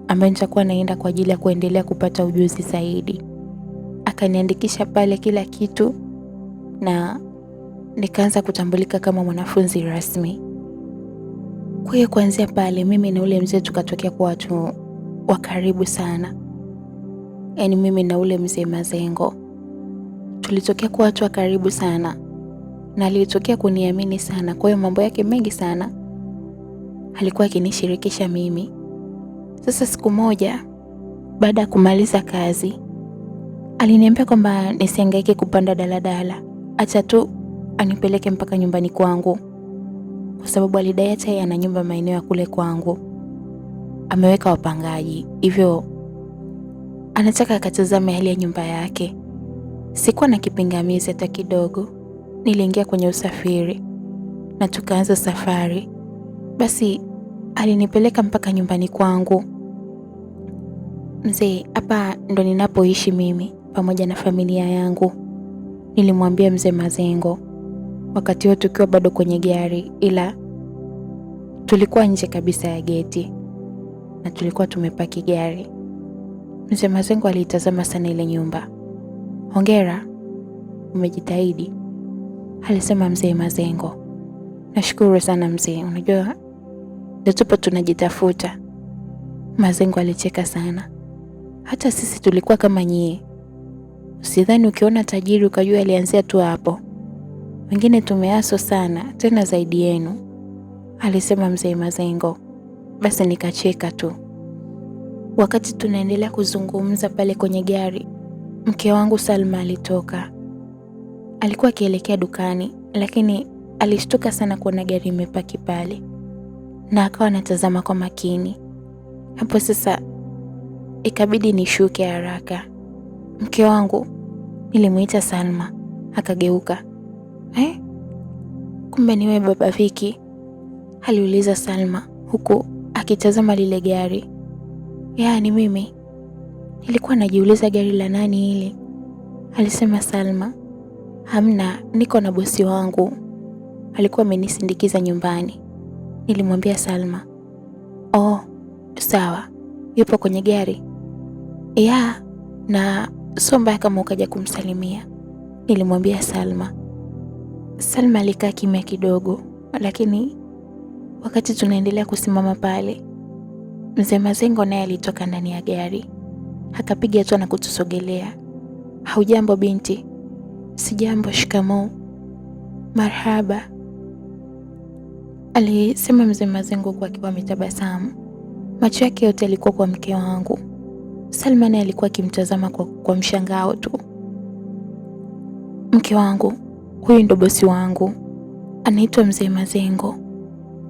A: ambayo nitakuwa naenda kwa ajili ya kuendelea kupata ujuzi zaidi. Akaniandikisha pale kila kitu na nikaanza kutambulika kama mwanafunzi rasmi. Kwa hiyo kuanzia pale mimi na ule mzee tukatokea kwa watu wa karibu sana. Yaani mimi na ule mzee Mazengo tulitokea kwa watu wa karibu sana, na alitokea kuniamini sana. Kwa hiyo mambo yake mengi sana alikuwa akinishirikisha mimi. Sasa siku moja baada ya kumaliza kazi, aliniambia kwamba nisihangaike kupanda daladala, acha tu anipeleke mpaka nyumbani kwangu, kwa sababu alidai hata yeye ana nyumba maeneo ya kule kwangu, ameweka wapangaji, hivyo anataka akatazame hali ya nyumba yake. Sikuwa na kipingamizi hata kidogo. Niliingia kwenye usafiri na tukaanza safari. Basi alinipeleka mpaka nyumbani kwangu. Mzee, hapa ndo ninapoishi mimi pamoja na familia yangu, nilimwambia mzee Mazengo wakati huo tukiwa bado kwenye gari, ila tulikuwa nje kabisa ya geti na tulikuwa tumepaki gari. Mzee Mazengo alitazama sana ile nyumba. Hongera, umejitahidi, alisema mzee Mazengo. Nashukuru sana mzee, unajua ndio tupo tunajitafuta. Mazengo alicheka sana. Hata sisi tulikuwa kama nyie. Usidhani ukiona tajiri ukajua alianzia tu hapo. Wengine tumeaso sana, tena zaidi yenu, alisema mzee Mazengo. Basi nikacheka tu. Wakati tunaendelea kuzungumza pale kwenye gari, mke wangu Salma alitoka. Alikuwa akielekea dukani, lakini alishtuka sana kuona gari imepaki pale na akawa anatazama kwa makini. Hapo sasa ikabidi nishuke haraka. Mke wangu, nilimuita Salma, akageuka. Kumbe ni wewe baba Viki? Aliuliza Salma huku akitazama lile gari. Yaani mimi nilikuwa najiuliza gari la nani hili, alisema Salma. Hamna, niko na bosi wangu, alikuwa amenisindikiza nyumbani, nilimwambia Salma. Oh, sawa, yupo kwenye gari? Ya, na sio mbaya kama ukaja kumsalimia, nilimwambia Salma. Salma alikaa kimya kidogo, lakini wakati tunaendelea kusimama pale, mzee Mazengo naye alitoka ndani ya gari, akapiga hatua na kutusogelea. Haujambo binti? Sijambo, shikamoo. Marhaba, alisema mzee Mazengo kwa akiwa ametabasamu. Macho yake yote yalikuwa kwa mke wangu. Salma naye alikuwa akimtazama kwa mshangao tu. Mke wangu, huyu ndo bosi wangu, anaitwa mzee Mazengo,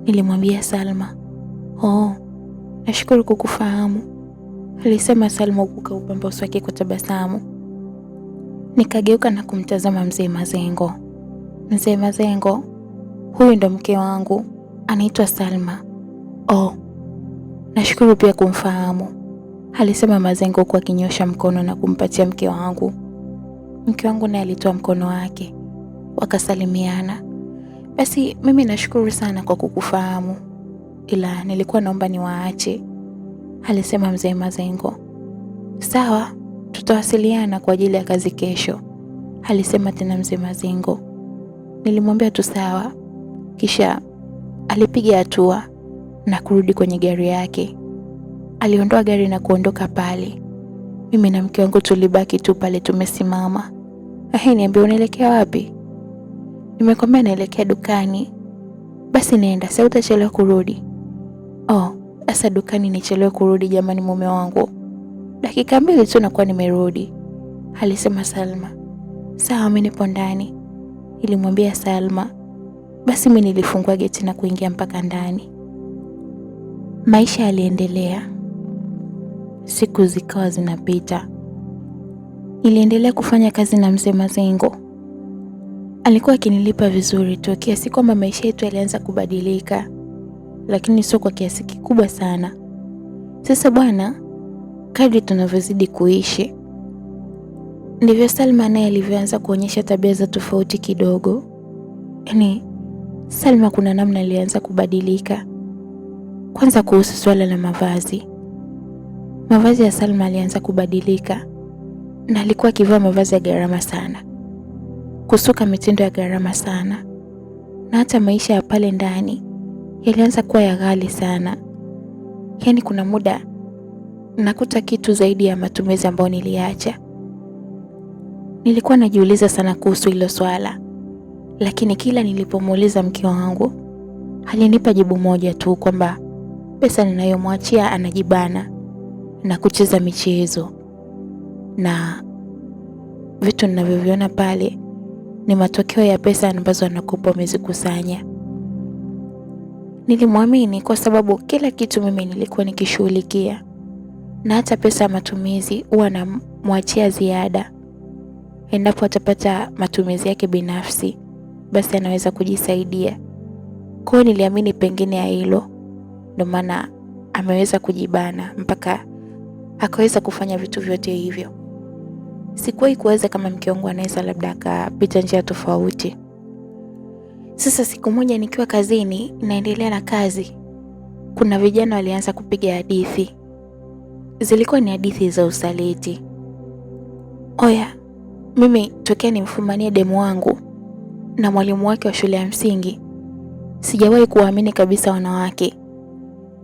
A: nilimwambia Salma. Oh, nashukuru kukufahamu, alisema Salma huku kaupamba uso wake kwa tabasamu. Nikageuka na kumtazama mzee Mazengo. Mzee Mazengo, huyu ndo mke wangu, anaitwa Salma. Oh, nashukuru pia kumfahamu, alisema Mazengo kwa kinyosha mkono na kumpatia mke wangu. Mke wangu naye alitoa mkono wake, wakasalimiana. Basi mimi nashukuru sana kwa kukufahamu, ila nilikuwa naomba niwaache, alisema Mzee Mazengo. Sawa, tutawasiliana kwa ajili ya kazi kesho, alisema tena Mzee Mazengo. Nilimwambia tu sawa, kisha alipiga hatua na kurudi kwenye gari yake. Aliondoa gari na kuondoka pale. Mimi na mke wangu tulibaki tu pale tumesimama. Niambia, unaelekea wapi? Nimekwambia naelekea dukani. Basi nenda, sasa utachelewa kurudi. Oh, sasa dukani nichelewe kurudi jamani mume wangu? Dakika 2 tu nakuwa nimerudi, alisema Salma. Sawa, mimi nipo ndani, nilimwambia Salma. Basi mimi nilifungua geti na kuingia mpaka ndani. Maisha yaliendelea. Siku zikawa zinapita. Niliendelea kufanya kazi na Mzee Mazengo. Alikuwa akinilipa vizuri tu, kiasi kwamba maisha yetu yalianza kubadilika, lakini sio kwa kiasi kikubwa sana. Sasa bwana, kadri tunavyozidi kuishi, ndivyo Salma naye alivyoanza kuonyesha tabia za tofauti kidogo. Salma kuna namna alianza kubadilika. Kwanza kuhusu swala la mavazi. Mavazi ya Salma alianza kubadilika, na alikuwa akivaa mavazi ya gharama sana, kusuka mitindo ya gharama sana, na hata maisha ya pale ndani yalianza kuwa ya ghali sana. Kuna muda nakuta kitu zaidi ya matumizi ambayo niliacha. Nilikuwa najiuliza sana kuhusu hilo swala, lakini kila nilipomuuliza mke wangu, alinipa jibu moja tu, kwamba pesa ninayomwachia anajibana na kucheza michezo, na vitu ninavyoviona pale ni matokeo ya pesa ambazo anakupa amezikusanya. Nilimwamini kwa sababu kila kitu mimi nilikuwa nikishughulikia, na hata pesa ya matumizi huwa namwachia ziada. Endapo atapata matumizi yake binafsi, basi anaweza kujisaidia. Kwa hiyo niliamini pengine ya hilo ndio maana ameweza kujibana mpaka akaweza kufanya vitu vyote hivyo. Sikuwahi kuweza kama mke wangu anaweza labda akapita njia tofauti. Sasa siku moja nikiwa kazini, naendelea na kazi, kuna vijana walianza kupiga hadithi. Zilikuwa ni hadithi za usaliti. Oya, mimi tokea nimfumanie demu wangu na mwalimu wake wa shule ya msingi, sijawahi kuamini kabisa wanawake.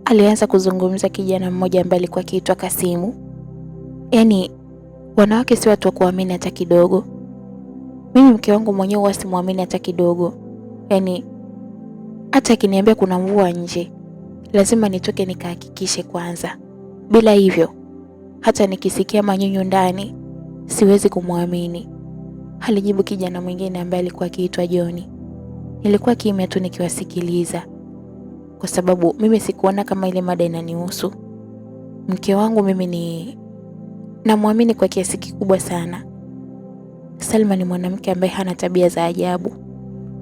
A: Alianza kuzungumza kijana mmoja ambaye alikuwa akiitwa Kasimu. Wanawake si watu wa kuamini hata kidogo. Mimi mke wangu mwenyewe huwa simuamini hata kidogo. Hata akiniambia kuna mvua nje, lazima nitoke nikahakikishe kwanza. Bila hivyo, hata nikisikia manyunyu ndani, siwezi kumwamini, alijibu kijana mwingine ambaye alikuwa akiitwa Joni. Nilikuwa kimya tu nikiwasikiliza, kwa sababu mimi sikuona kama ile mada inanihusu. Mke wangu mimi namwamini kwa kiasi kikubwa sana. Salma ni mwanamke ambaye hana tabia za ajabu.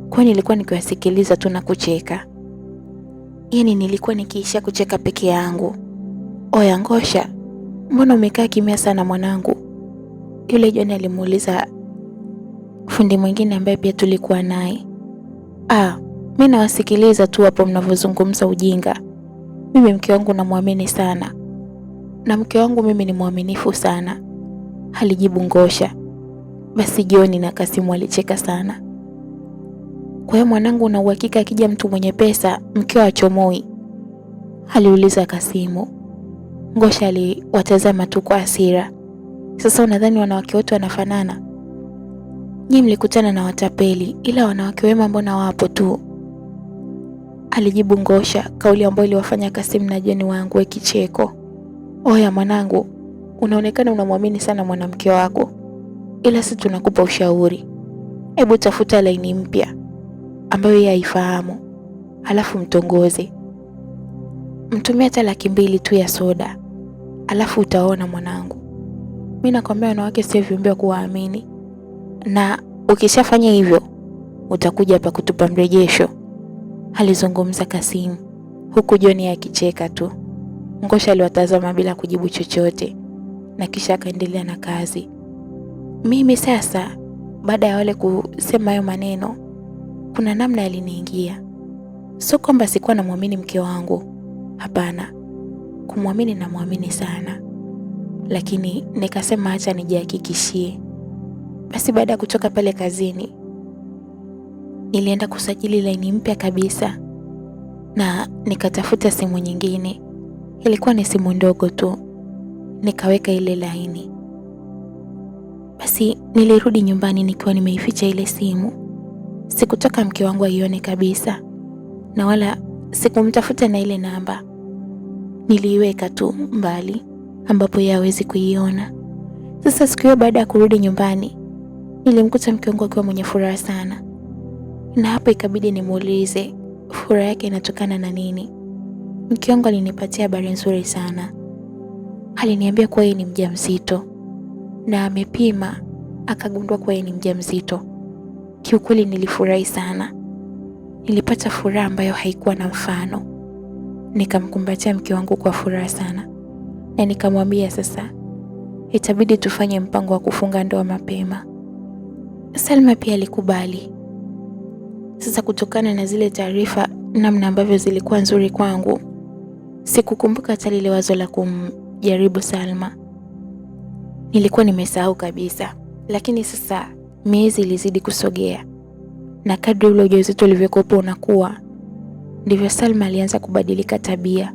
A: Kwa nilikuwa nikiwasikiliza tu na kucheka. Nilikuwa nikiisha kucheka peke yangu. Oya Ngosha, mbona umekaa kimya sana mwanangu? Yule Joni alimuuliza fundi mwingine ambaye pia tulikuwa naye. Mimi nawasikiliza tu hapo mnavyozungumza ujinga. Mimi mke wangu namwamini sana, na mke wangu mimi ni mwaminifu sana, alijibu Ngosha. Basi Joni na Kasimu alicheka sana. Kwa hiyo mwanangu, una uhakika akija mtu mwenye pesa mkeo achomoi? aliuliza Kasimu. Ngosha aliwatazama tu kwa hasira. Sasa unadhani wanawake wote wanafanana? Nyinyi mlikutana na watapeli, ila wanawake wema mbona wapo tu, alijibu Ngosha, kauli ambayo iliwafanya Kasimu na Joni waangue kicheko. Oya mwanangu, unaonekana unamwamini sana mwanamke wako, ila sisi tunakupa ushauri. Hebu tafuta laini mpya ambayo yeye haifahamu, alafu mtongoze. Mtumie hata 200 tu ya soda, alafu utaona mwanangu. Mimi nakwambia wanawake sio viumbe kuwaamini, na ukishafanya hivyo utakuja hapa kutupa mrejesho, alizungumza Kasim, huku John akicheka tu. Ngosha aliwatazama bila kujibu chochote na kisha akaendelea na kazi. Mimi sasa, baada ya wale kusema hayo maneno, kuna namna aliniingia. Sio kwamba sikuwa namwamini mke wangu, hapana, kumwamini na muamini sana, lakini nikasema acha nijihakikishie. Basi baada ya kutoka pale kazini, nilienda kusajili laini mpya kabisa na nikatafuta simu nyingine. Ilikuwa ni simu ndogo tu, nikaweka ile laini. Basi nilirudi nyumbani nikiwa nimeificha ile simu. Sikutaka mke wangu aione kabisa, na wala sikumtafuta na ile namba. Niliiweka tu mbali ambapo yeye hawezi kuiona. Sasa siku hiyo baada ya kurudi nyumbani, nilimkuta mke wangu akiwa mwenye furaha sana. Na hapo ikabidi nimuulize furaha yake inatokana na nini. Mke wangu alinipatia habari nzuri sana. Aliniambia kuwa yeye ni mjamzito na amepima akagundua kuwa yeye ni mjamzito. Kiukweli nilifurahi sana. Nilipata furaha ambayo haikuwa na mfano. Nikamkumbatia mke wangu kwa furaha sana na nikamwambia sasa itabidi tufanye mpango wa kufunga ndoa mapema. Salma pia alikubali. Sasa kutokana na zile taarifa namna ambavyo zilikuwa nzuri kwangu, sikukumbuka hata lile wazo la kumjaribu Salma. Nilikuwa nimesahau kabisa. Lakini sasa miezi ilizidi kusogea, na kadri ule ujauzito ulivyokuwa unakuwa, ndivyo Salma alianza kubadilika tabia.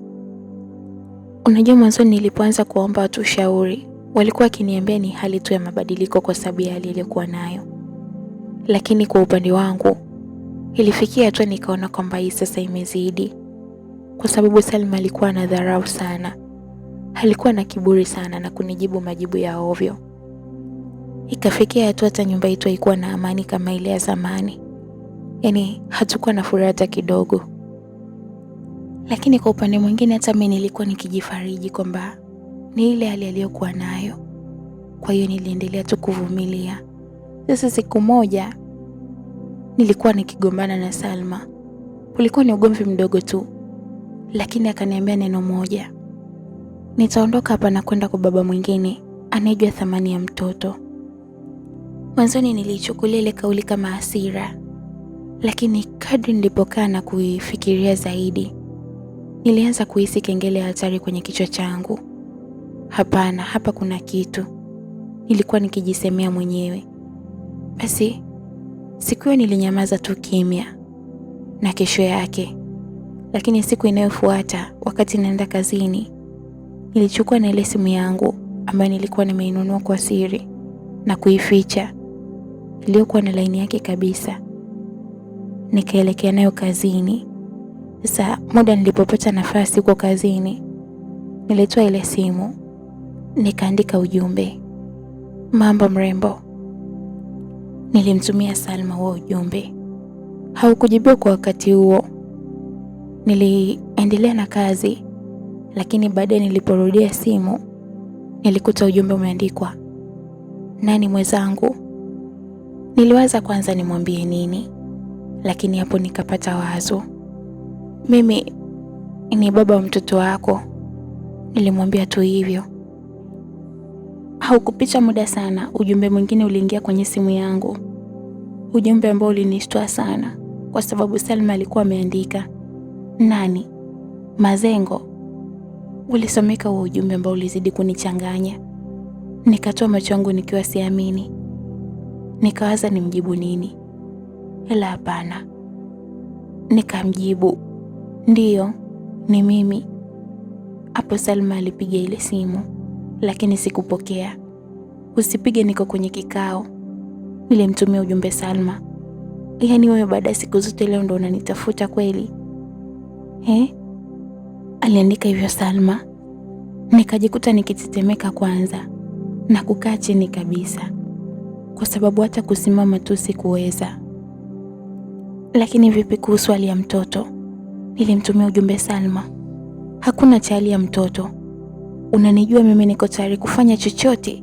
A: Unajua, mwanzo nilipoanza kuomba watu ushauri, walikuwa wakiniambia ni hali tu ya mabadiliko kwa sababu ya hali iliyokuwa nayo. Lakini kwa upande wangu, ilifikia hatua nikaona kwamba hii sasa imezidi. Kwa sababu Salma alikuwa anadharau sana. Alikuwa na kiburi sana na kunijibu majibu ya ovyo. Ikafikia hatua hata nyumba yetu haikuwa na amani kama ile ya zamani. Yaani hatukuwa na furaha hata kidogo. Lakini kwa upande mwingine hata mimi nilikuwa nikijifariji kwamba ni ile hali aliyokuwa nayo. Kwa hiyo niliendelea tu kuvumilia. Sasa siku moja nilikuwa nikigombana na Salma. Ulikuwa ni ugomvi mdogo tu, lakini akaniambia neno moja: nitaondoka hapa na kwenda kwa baba mwingine anayejua thamani ya mtoto. Mwanzoni nilichukulia ile kauli kama hasira, lakini kadri nilipokaa na kuifikiria zaidi, nilianza kuhisi kengele ya hatari kwenye kichwa changu. Hapana, hapa kuna kitu, nilikuwa nikijisemea mwenyewe. Basi siku hiyo nilinyamaza tu kimya. Na kesho yake, lakini siku inayofuata, wakati naenda kazini, nilichukua na ile simu yangu ambayo nilikuwa nimeinunua kwa siri na kuificha, iliyokuwa na laini yake kabisa. Nikaelekea nayo kazini. Sasa muda nilipopata nafasi huko kazini, nilitoa ile simu, nikaandika ujumbe: mambo mrembo. Nilimtumia Salma huo ujumbe. Haukujibiwa kwa wakati huo. Niliendelea na kazi, lakini baadaye niliporudia simu, nilikuta ujumbe umeandikwa: nani mwenzangu. Niliwaza kwanza nimwambie nini, lakini hapo nikapata wazo. Mimi ni baba wa mtoto wako. Nilimwambia tu hivyo. Haukupita muda sana, ujumbe mwingine uliingia kwenye simu yangu. Ujumbe ambao ulinishtua sana kwa sababu Salma alikuwa ameandika nani Mazengo. Ulisomeka huo ujumbe ambao ulizidi kunichanganya. Nikatoa macho yangu nikiwa siamini. Nikawaza nimjibu nini. Ila hapana. Nikamjibu, ndiyo, ni mimi. Hapo Salma alipiga ile simu, lakini sikupokea. Usipige, niko kwenye kikao. Nilimtumia ujumbe Salma: yaani wewe baada ya siku zote leo ndo unanitafuta kweli? Aliandika hivyo Salma. Nikajikuta nikitetemeka kwanza na kukaa chini kabisa, kwa sababu hata kusimama tu sikuweza. Lakini vipi kuhusu hali ya mtoto? Nilimtumia ujumbe Salma: hakuna cha hali ya mtoto. Unanijua mimi niko tayari kufanya chochote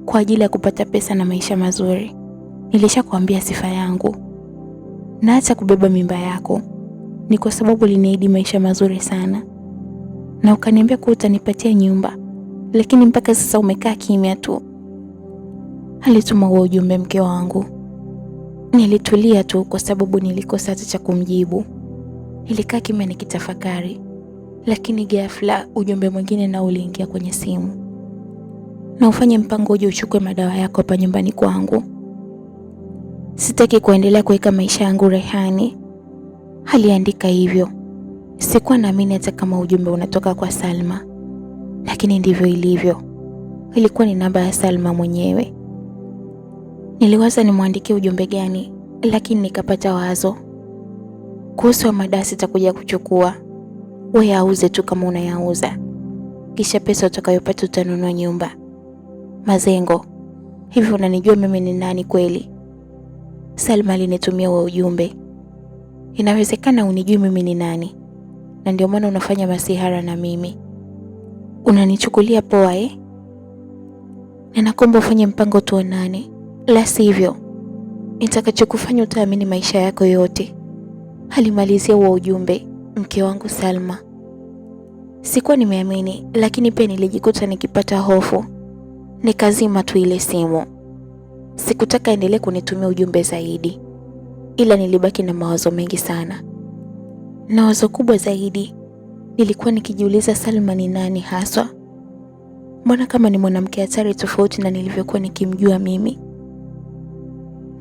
A: kwa ajili ya kupata pesa na maisha mazuri. Nilishakwambia sifa yangu. na hata kubeba mimba yako ni kwa sababu uliniahidi maisha mazuri sana, na ukaniambia kuwa utanipatia nyumba, lakini mpaka sasa umekaa kimya tu. Alituma huo ujumbe mke wangu. Nilitulia tu kwa sababu nilikosa hata cha kumjibu. Nilikaa kimya nikitafakari, lakini ghafla ujumbe mwingine nao uliingia kwenye simu. Na ufanye mpango uje uchukue madawa yako hapa nyumbani kwangu. Sitaki kuendelea kuweka maisha yangu rehani. Aliandika hivyo. Sikuwa naamini hata kama ujumbe unatoka kwa Salma, lakini ndivyo ilivyo. Ilikuwa ni namba ya Salma mwenyewe. Niliwaza nimwandikie ujumbe gani, lakini nikapata wazo. Kuhusu madawa sitakuja kuchukua. Wewe auze tu kama unayauza. Kisha pesa utakayopata utanunua nyumba. Mazengo, hivi unanijua mimi ni nani kweli? Salma alinitumia huo ujumbe. Inawezekana unijui mimi ni nani, na ndio maana unafanya masihara na mimi. Unanichukulia poa Ninakuomba ufanye mpango tuonane, la sivyo nitakachokufanya utaamini maisha yako yote. Alimalizia huo ujumbe mke wangu Salma. Sikuwa nimeamini, lakini pia nilijikuta nikipata hofu. Nikazima tu ile simu. Sikutaka endelee kunitumia ujumbe zaidi, ila nilibaki na mawazo mengi sana. Na wazo kubwa zaidi, nilikuwa nikijiuliza Salma ni nani haswa? Mbona kama ni mwanamke hatari tofauti na nilivyokuwa nikimjua mimi?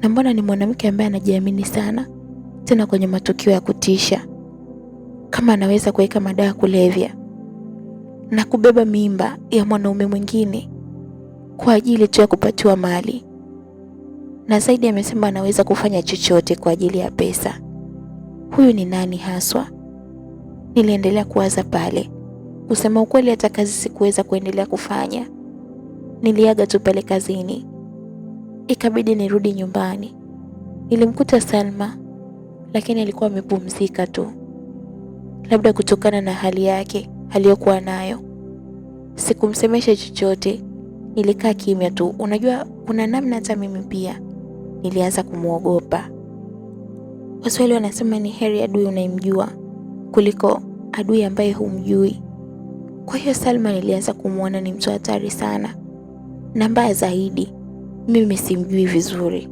A: Na mbona ni mwanamke ambaye anajiamini sana, tena kwenye matukio ya kutisha? Kama anaweza kuweka madawa kulevya na kubeba mimba ya mwanaume mwingine kwa ajili tu ya kupatiwa mali, na zaidi amesema anaweza kufanya chochote kwa ajili ya pesa. Huyu ni nani haswa? Niliendelea kuwaza pale. Kusema ukweli, hata kazi sikuweza kuendelea kufanya. Niliaga tu pale kazini. Ikabidi nirudi nyumbani. Nilimkuta Salma, lakini alikuwa amepumzika tu, labda kutokana na hali yake aliyokuwa nayo. Sikumsemesha chochote, nilikaa kimya tu. Unajua, kuna namna hata mimi pia nilianza kumuogopa. Waswahili wanasema ni heri adui unayemjua kuliko adui ambaye humjui. Kwa hiyo Salma nilianza kumuona ni mtu hatari sana, na mbaya zaidi, mimi simjui vizuri.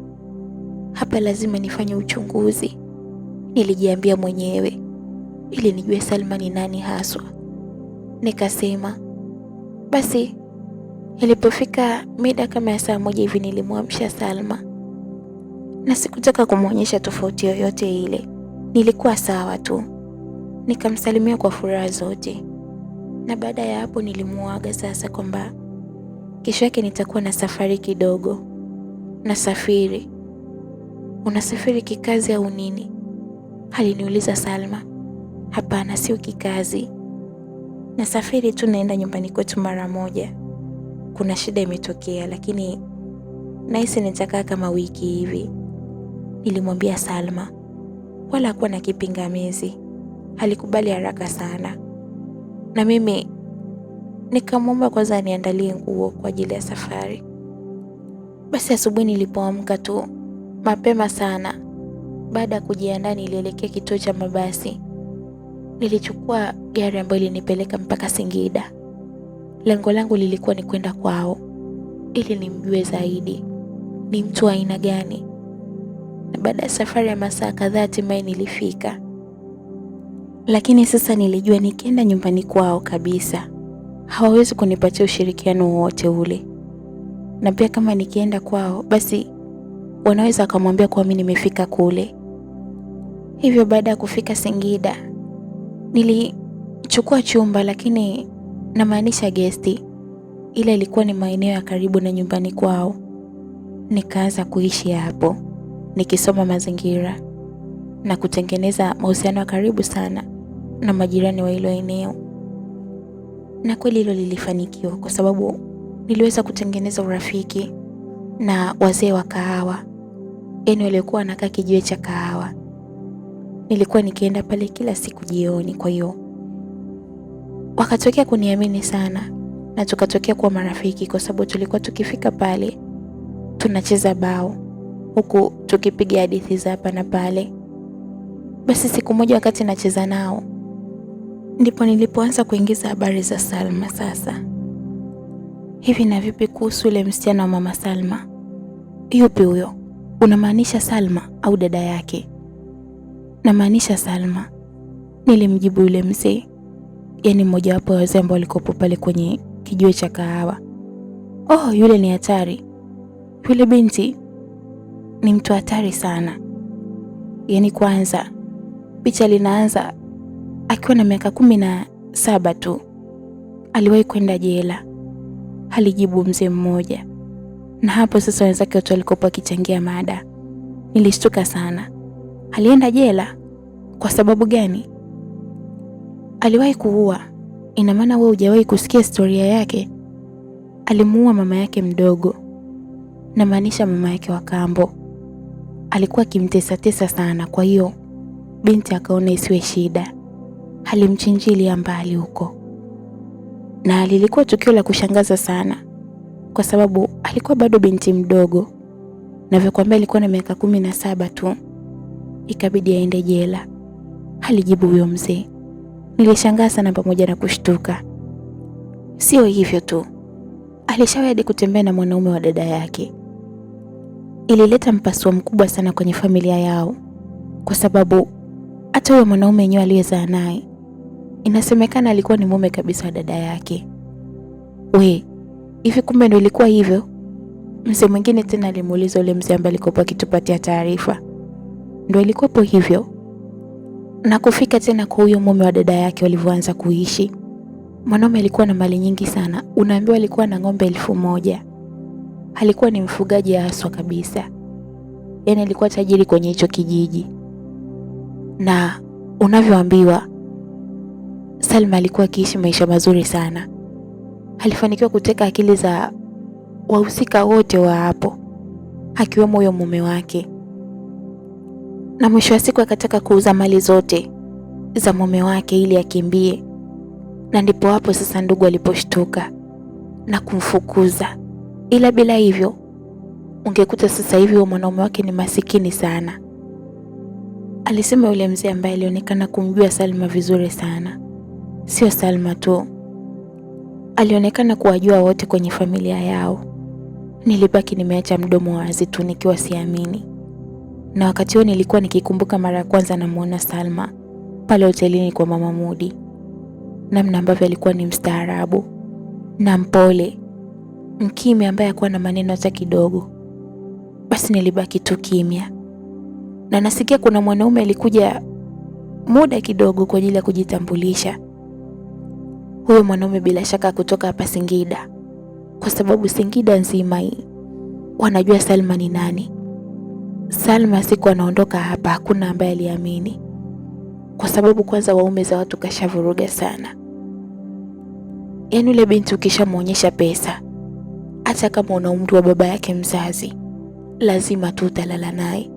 A: Hapa lazima nifanye uchunguzi, nilijiambia mwenyewe, ili nijue Salma ni nani haswa. Nikasema basi. Ilipofika mida kama ya saa 1 hivi nilimwamsha Salma, na sikutaka kumwonyesha tofauti yoyote ile. Nilikuwa sawa tu. Nikamsalimia kwa furaha zote, na baada ya hapo nilimuaga sasa kwamba kesho yake nitakuwa na safari kidogo. Nasafiri. Unasafiri kikazi au nini? Aliniuliza Salma. Hapana, sio kikazi. Nasafiri tu, naenda nyumbani kwetu mara moja. Kuna shida imetokea, lakini nahisi nitakaa kama wiki hivi, nilimwambia Salma. Wala hakuwa na kipingamizi. Alikubali haraka sana. Na mimi nikamwomba kwanza niandalie nguo kwa ajili ya safari. Basi asubuhi nilipoamka tu mapema sana, baada ya kujiandaa nilielekea kituo cha mabasi. Nilichukua gari ambayo ilinipeleka mpaka Singida. Lengo langu lilikuwa ni kwenda kwao ili nimjue zaidi ni mtu wa aina gani. Na baada ya safari ya masaa kadhaa hatimaye nilifika. Lakini sasa nilijua nikienda nyumbani kwao kabisa hawawezi kunipatia ushirikiano wowote ule. Na pia kama nikienda kwao, basi wanaweza kumwambia kwa mimi nimefika kule. Hivyo baada ya kufika Singida, nilichukua chumba, lakini namaanisha gesti, ila ilikuwa ni maeneo ya karibu na nyumbani kwao. Nikaanza kuishi hapo, nikisoma mazingira na kutengeneza mahusiano ya karibu sana na majirani wa hilo eneo. Na kweli hilo lilifanikiwa kwa sababu niliweza kutengeneza urafiki na wazee wa kahawa, yaani waliokuwa wanakaa kijiwe cha kahawa. Nilikuwa nikienda pale kila siku jioni, kwa hiyo wakatokea kuniamini sana na tukatokea kuwa marafiki, kwa sababu tulikuwa tukifika pale tunacheza bao huku tukipiga hadithi za hapa na pale. Basi siku moja wakati nacheza nao, ndipo nilipoanza kuingiza habari za Salma. Sasa hivi na vipi kuhusu yule msichana wa mama Salma? Yupi huyo? Unamaanisha Salma au dada yake? Namaanisha Salma, nilimjibu yule mzee, yaani mmoja wapo wa wazee ambao walikopo pale kwenye kijiwe cha kahawa. Oh, yule ni hatari. Yule binti ni mtu hatari sana. Yaani kwanza picha linaanza akiwa na miaka 17 tu. Aliwahi kwenda jela, alijibu mzee mmoja. Na hapo sasa wenzake wote walikopo wakichangia mada. Nilishtuka sana. Alienda jela? Kwa sababu gani? Aliwahi kuua. Ina maana wewe hujawahi kusikia historia yake? Alimuua mama yake mdogo. Namaanisha mama yake wa kambo. Alikuwa akimtesa sana, kwa hiyo binti akaona isiwe shida, alimchinjilia mbali huko. Na lilikuwa tukio la kushangaza sana, kwa sababu alikuwa bado binti mdogo. Navyokuambia alikuwa na miaka 17 tu. Ikabidi aende jela, alijibu huyo mzee. Nilishangaa sana pamoja na kushtuka. Sio hivyo tu, alishawahi hadi kutembea na mwanaume wa dada yake. Ilileta mpasuo mkubwa sana kwenye familia yao, kwa sababu hata huyo mwanaume yenyewe aliyezaa naye inasemekana alikuwa ni mume kabisa wa dada yake. Hivi kumbe ndio ilikuwa hivyo? Mzee mwingine tena alimuuliza yule mzee ambaye alikuwa akitupatia taarifa. Ndio ilikuwapo hivyo. Na kufika tena kwa huyo mume wa dada yake walivyoanza kuishi. Mwanaume alikuwa na mali nyingi sana. Unaambiwa alikuwa na ng'ombe 1000. Alikuwa ni mfugaji haswa kabisa. Yaani alikuwa tajiri kwenye hicho kijiji. Na unavyoambiwa, Salma alikuwa akiishi maisha mazuri sana. Alifanikiwa kuteka akili za wahusika wote wa hapo, akiwemo huyo mume wake. Na mwisho wa siku akataka kuuza mali zote za mume wake ili akimbie. Na ndipo hapo sasa ndugu aliposhtuka na kumfukuza. Ila bila hivyo ungekuta sasa hivi huyo mwanaume wake ni masikini sana. Alisema yule mzee ambaye alionekana kumjua Salma vizuri sana. Sio Salma tu, alionekana kuwajua wote kwenye familia yao. Nilibaki nimeacha mdomo wazi tu nikiwa siamini. Na wakati huo nilikuwa nikikumbuka mara ya kwanza namuona Salma pale hotelini kwa Mama Mudi. Namna ambavyo alikuwa ni mstaarabu na mpole, mkimya ambaye hakuwa na maneno hata kidogo. Basi nilibaki tu kimya. Na nasikia kuna mwanaume alikuja muda kidogo kwa ajili ya kujitambulisha. Huyo mwanaume bila shaka kutoka hapa Singida, kwa sababu Singida nzima hii wanajua Salma ni nani. Salma siku anaondoka hapa hakuna ambaye aliamini, kwa sababu kwanza waume za watu kashavuruga sana. Yaani yule binti ukishamuonyesha pesa, hata kama una umri wa baba yake mzazi, lazima tu utalala naye.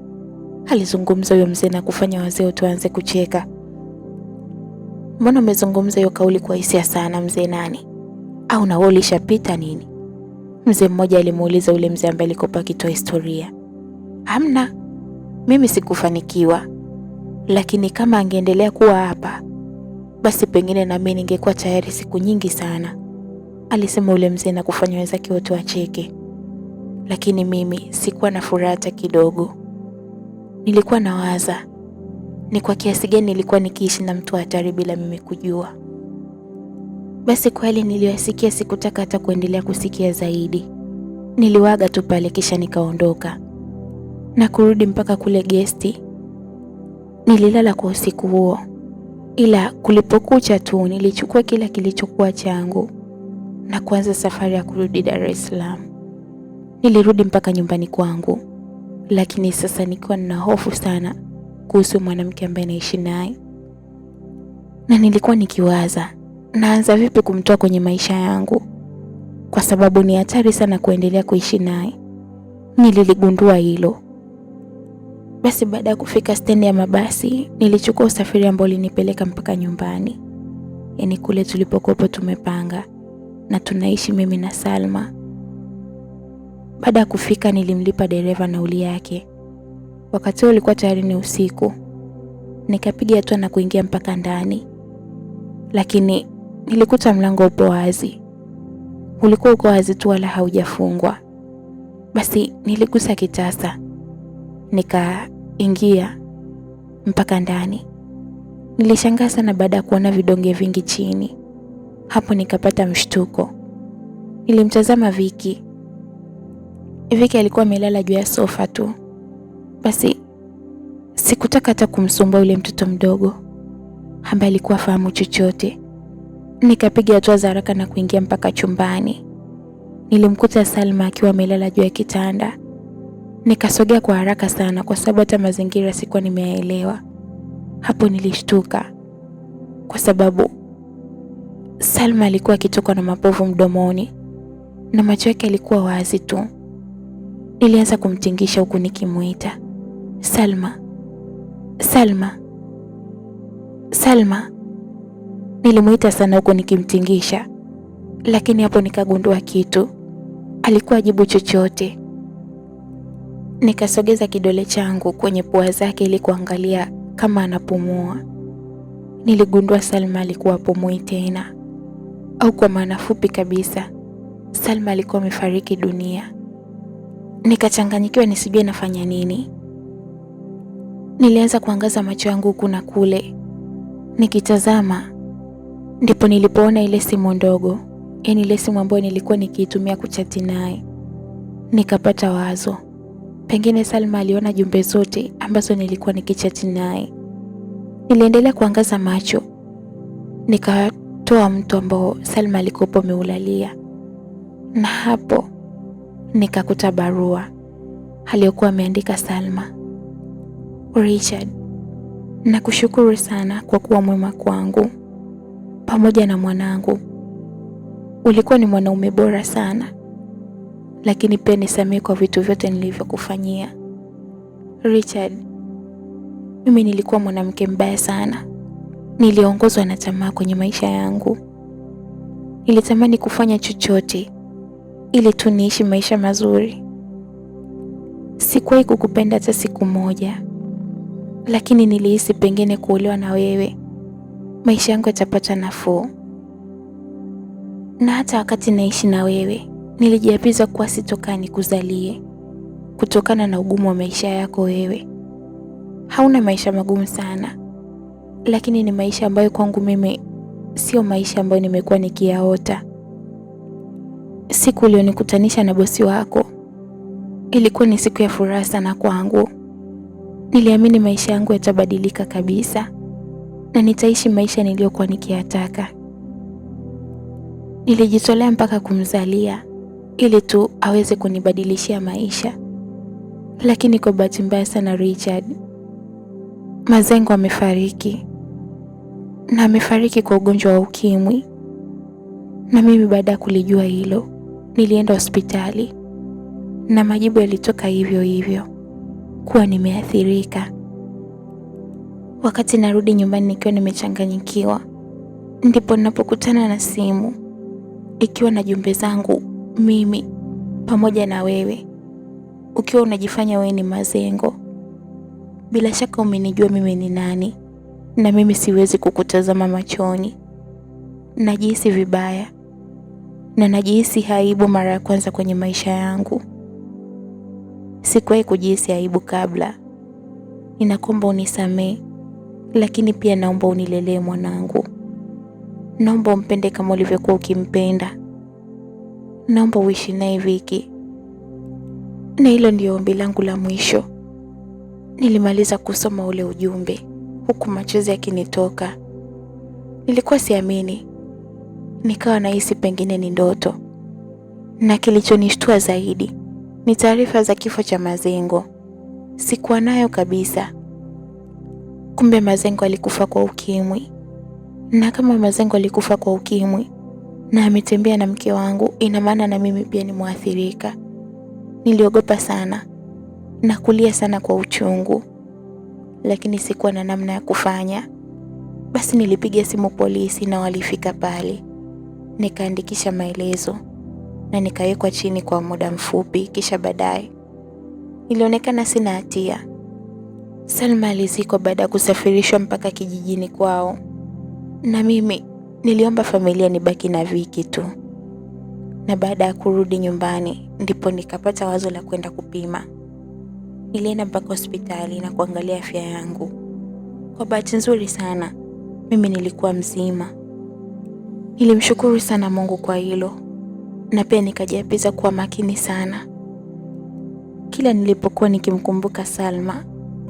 A: Alizungumza huyo mzee na kufanya wazee wote waanze kucheka. Mbona umezungumza hiyo kauli kwa hisia sana mzee nani? Au na wewe ulishapita nini? Mzee mmoja alimuuliza yule mzee ambaye alikopa akitoa historia. Hamna, mimi sikufanikiwa. Lakini kama angeendelea kuwa hapa, basi pengine na mimi ningekuwa tayari siku nyingi sana, alisema yule mzee na kufanya wenzake wote wacheke. Lakini mimi sikuwa na furaha hata kidogo. Nilikuwa nawaza ni kwa kiasi gani nilikuwa nikiishi na mtu hatari bila mimi kujua. Basi kweli niliyosikia sikutaka hata kuendelea kusikia zaidi. Niliwaga tu pale kisha nikaondoka. Na kurudi mpaka kule gesti. Nililala kwa usiku huo. Ila kulipokucha tu nilichukua kila kilichokuwa changu na kuanza safari ya kurudi Dar es Salaam. Nilirudi mpaka nyumbani kwangu. Lakini sasa nikiwa na hofu sana kuhusu mwanamke ambaye naishi naye. Na nilikuwa nikiwaza naanza vipi kumtoa kwenye maisha yangu, kwa sababu ni hatari sana kuendelea kuishi naye. Nililigundua hilo. Basi baada ya kufika stendi ya mabasi, nilichukua usafiri ambao ulinipeleka mpaka nyumbani. Yaani kule tulipokuwa tumepanga na tunaishi mimi na Salma. Baada ya kufika nilimlipa dereva nauli yake. Wakati huo ulikuwa tayari ni usiku. Nikapiga hatua na kuingia mpaka ndani, lakini nilikuta mlango upo wazi. Ulikuwa uko wazi tu wala haujafungwa. Basi niligusa kitasa, nikaingia mpaka ndani. Nilishangaa sana baada ya kuona vidonge vingi chini. Hapo nikapata mshtuko. Nilimtazama Viki. Viki alikuwa amelala juu ya sofa tu. Basi sikutaka hata kumsumbua yule mtoto mdogo ambaye alikuwa fahamu chochote. Nikapiga hatua za haraka na kuingia mpaka chumbani. Nilimkuta Salma akiwa amelala juu ya kitanda. Nikasogea kwa haraka sana kwa sababu hata mazingira sikuwa nimeyaelewa. Hapo nilishtuka kwa sababu Salma alikuwa akitokwa na mapovu mdomoni na macho yake yalikuwa wazi tu. Nilianza kumtingisha huku nikimuita, Salma, Salma, Salma. Nilimuita sana huku nikimtingisha, lakini hapo nikagundua kitu. Alikuwa ajibu chochote. Nikasogeza kidole changu kwenye pua zake ili kuangalia kama anapumua. Niligundua Salma alikuwa hapumui tena, au kwa maana fupi kabisa, Salma alikuwa amefariki dunia. Nikachanganyikiwa nisijue nafanya nini. Nilianza kuangaza macho yangu huku na kule. Nikitazama ndipo nilipoona ile simu ndogo, yaani ile simu ambayo nilikuwa nikiitumia kuchati naye. Nikapata wazo, pengine Salma aliona jumbe zote ambazo nilikuwa nikichati naye. Niliendelea kuangaza macho. Nikatoa mto ambao Salma alikuwa ameulalia, na hapo nikakuta barua aliyokuwa ameandika Salma. Richard, nakushukuru sana kwa kuwa mwema kwangu pamoja na mwanangu. Ulikuwa ni mwanaume bora sana, lakini pia nisamehe kwa vitu vyote nilivyokufanyia. Richard, mimi nilikuwa mwanamke mbaya sana. Niliongozwa na tamaa kwenye maisha yangu. Nilitamani kufanya chochote ili tu niishi maisha mazuri. Sikuwahi kukupenda hata siku moja, lakini nilihisi pengine kuolewa na wewe maisha yangu yatapata nafuu. Na hata wakati naishi na wewe nilijiapiza kuwa sitokaa nikuzalie, kutokana na ugumu wa maisha yako wewe. Hauna maisha magumu sana, lakini ni maisha ambayo kwangu mimi sio maisha ambayo nimekuwa nikiyaota. Siku ulionikutanisha na bosi wako ilikuwa ni siku ya furaha sana kwangu. Niliamini maisha yangu yatabadilika kabisa na nitaishi maisha niliyokuwa nikiyataka. Nilijitolea mpaka kumzalia ili tu aweze kunibadilishia maisha. Lakini kwa bahati mbaya sana Richard, Mazengo amefariki, na amefariki kwa ugonjwa wa ukimwi. Na mimi baada ya kulijua hilo nilienda hospitali na majibu yalitoka hivyo hivyo kuwa nimeathirika. Wakati narudi nyumbani nikiwa nimechanganyikiwa, ndipo ninapokutana na simu ikiwa na jumbe zangu mimi pamoja na wewe, ukiwa unajifanya wewe ni Mazengo. Bila shaka umenijua mimi ni nani, na mimi siwezi kukutazama machoni. Najihisi vibaya na najihisi aibu mara ya kwanza kwenye maisha yangu. Sikuwahi kujihisi aibu kabla. Ninakuomba unisamehe, lakini pia naomba unilelee mwanangu. Naomba umpende kama ulivyokuwa ukimpenda. Naomba uishi naye Viki. Na hilo ndio ombi langu la mwisho. Nilimaliza kusoma ule ujumbe huku machozi yakinitoka. Nilikuwa siamini. Nikawa nahisi pengine ni ndoto. Na kilichonishtua zaidi ni taarifa za kifo cha Mazengo. Sikuwa nayo kabisa. Kumbe Mazengo alikufa kwa ukimwi. Na kama Mazengo alikufa kwa ukimwi na ametembea na mke wangu, ina maana na mimi pia ni mwathirika. Niliogopa sana na kulia sana kwa uchungu, lakini sikuwa na namna ya kufanya. Basi nilipiga simu polisi na walifika pale. Nikaandikisha maelezo na nikawekwa chini kwa muda mfupi, kisha baadaye nilionekana sina hatia. Salma alizikwa baada ya kusafirishwa mpaka kijijini kwao, na mimi niliomba familia nibaki na Viki tu. Na baada ya kurudi nyumbani ndipo nikapata wazo la kwenda kupima. Nilienda mpaka hospitali na kuangalia afya yangu. Kwa bahati nzuri sana, mimi nilikuwa mzima. Nilimshukuru sana Mungu kwa hilo, na pia nikajiapiza kuwa makini sana. Kila nilipokuwa nikimkumbuka Salma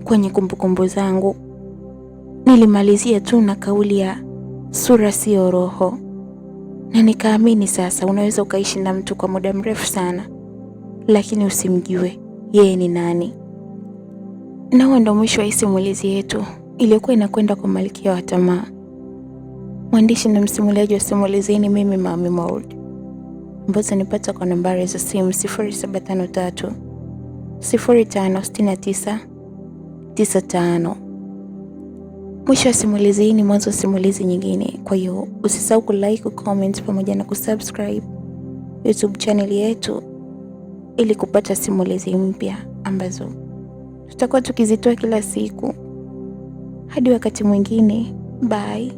A: kwenye kumbukumbu zangu, nilimalizia tu na kauli ya sura sio roho. Na nikaamini sasa unaweza ukaishi na mtu kwa muda mrefu sana, lakini usimjue yeye ni nani. Na huo ndo mwisho wa simulizi yetu iliyokuwa inakwenda kwa Malkia wa Tamaa. Mwandishi na msimuliaji wa simulizi hii ni mimi Mami Maud, ambazo nipata kwa nambari za simu 0753 0569 95. Mwisho wa simulizi hii ni mwanzo wa simulizi nyingine. Kwa hiyo usisahau kulike, comment pamoja na kusubscribe YouTube channel yetu ili kupata simulizi mpya ambazo tutakuwa tukizitoa kila siku. Hadi wakati mwingine, bye.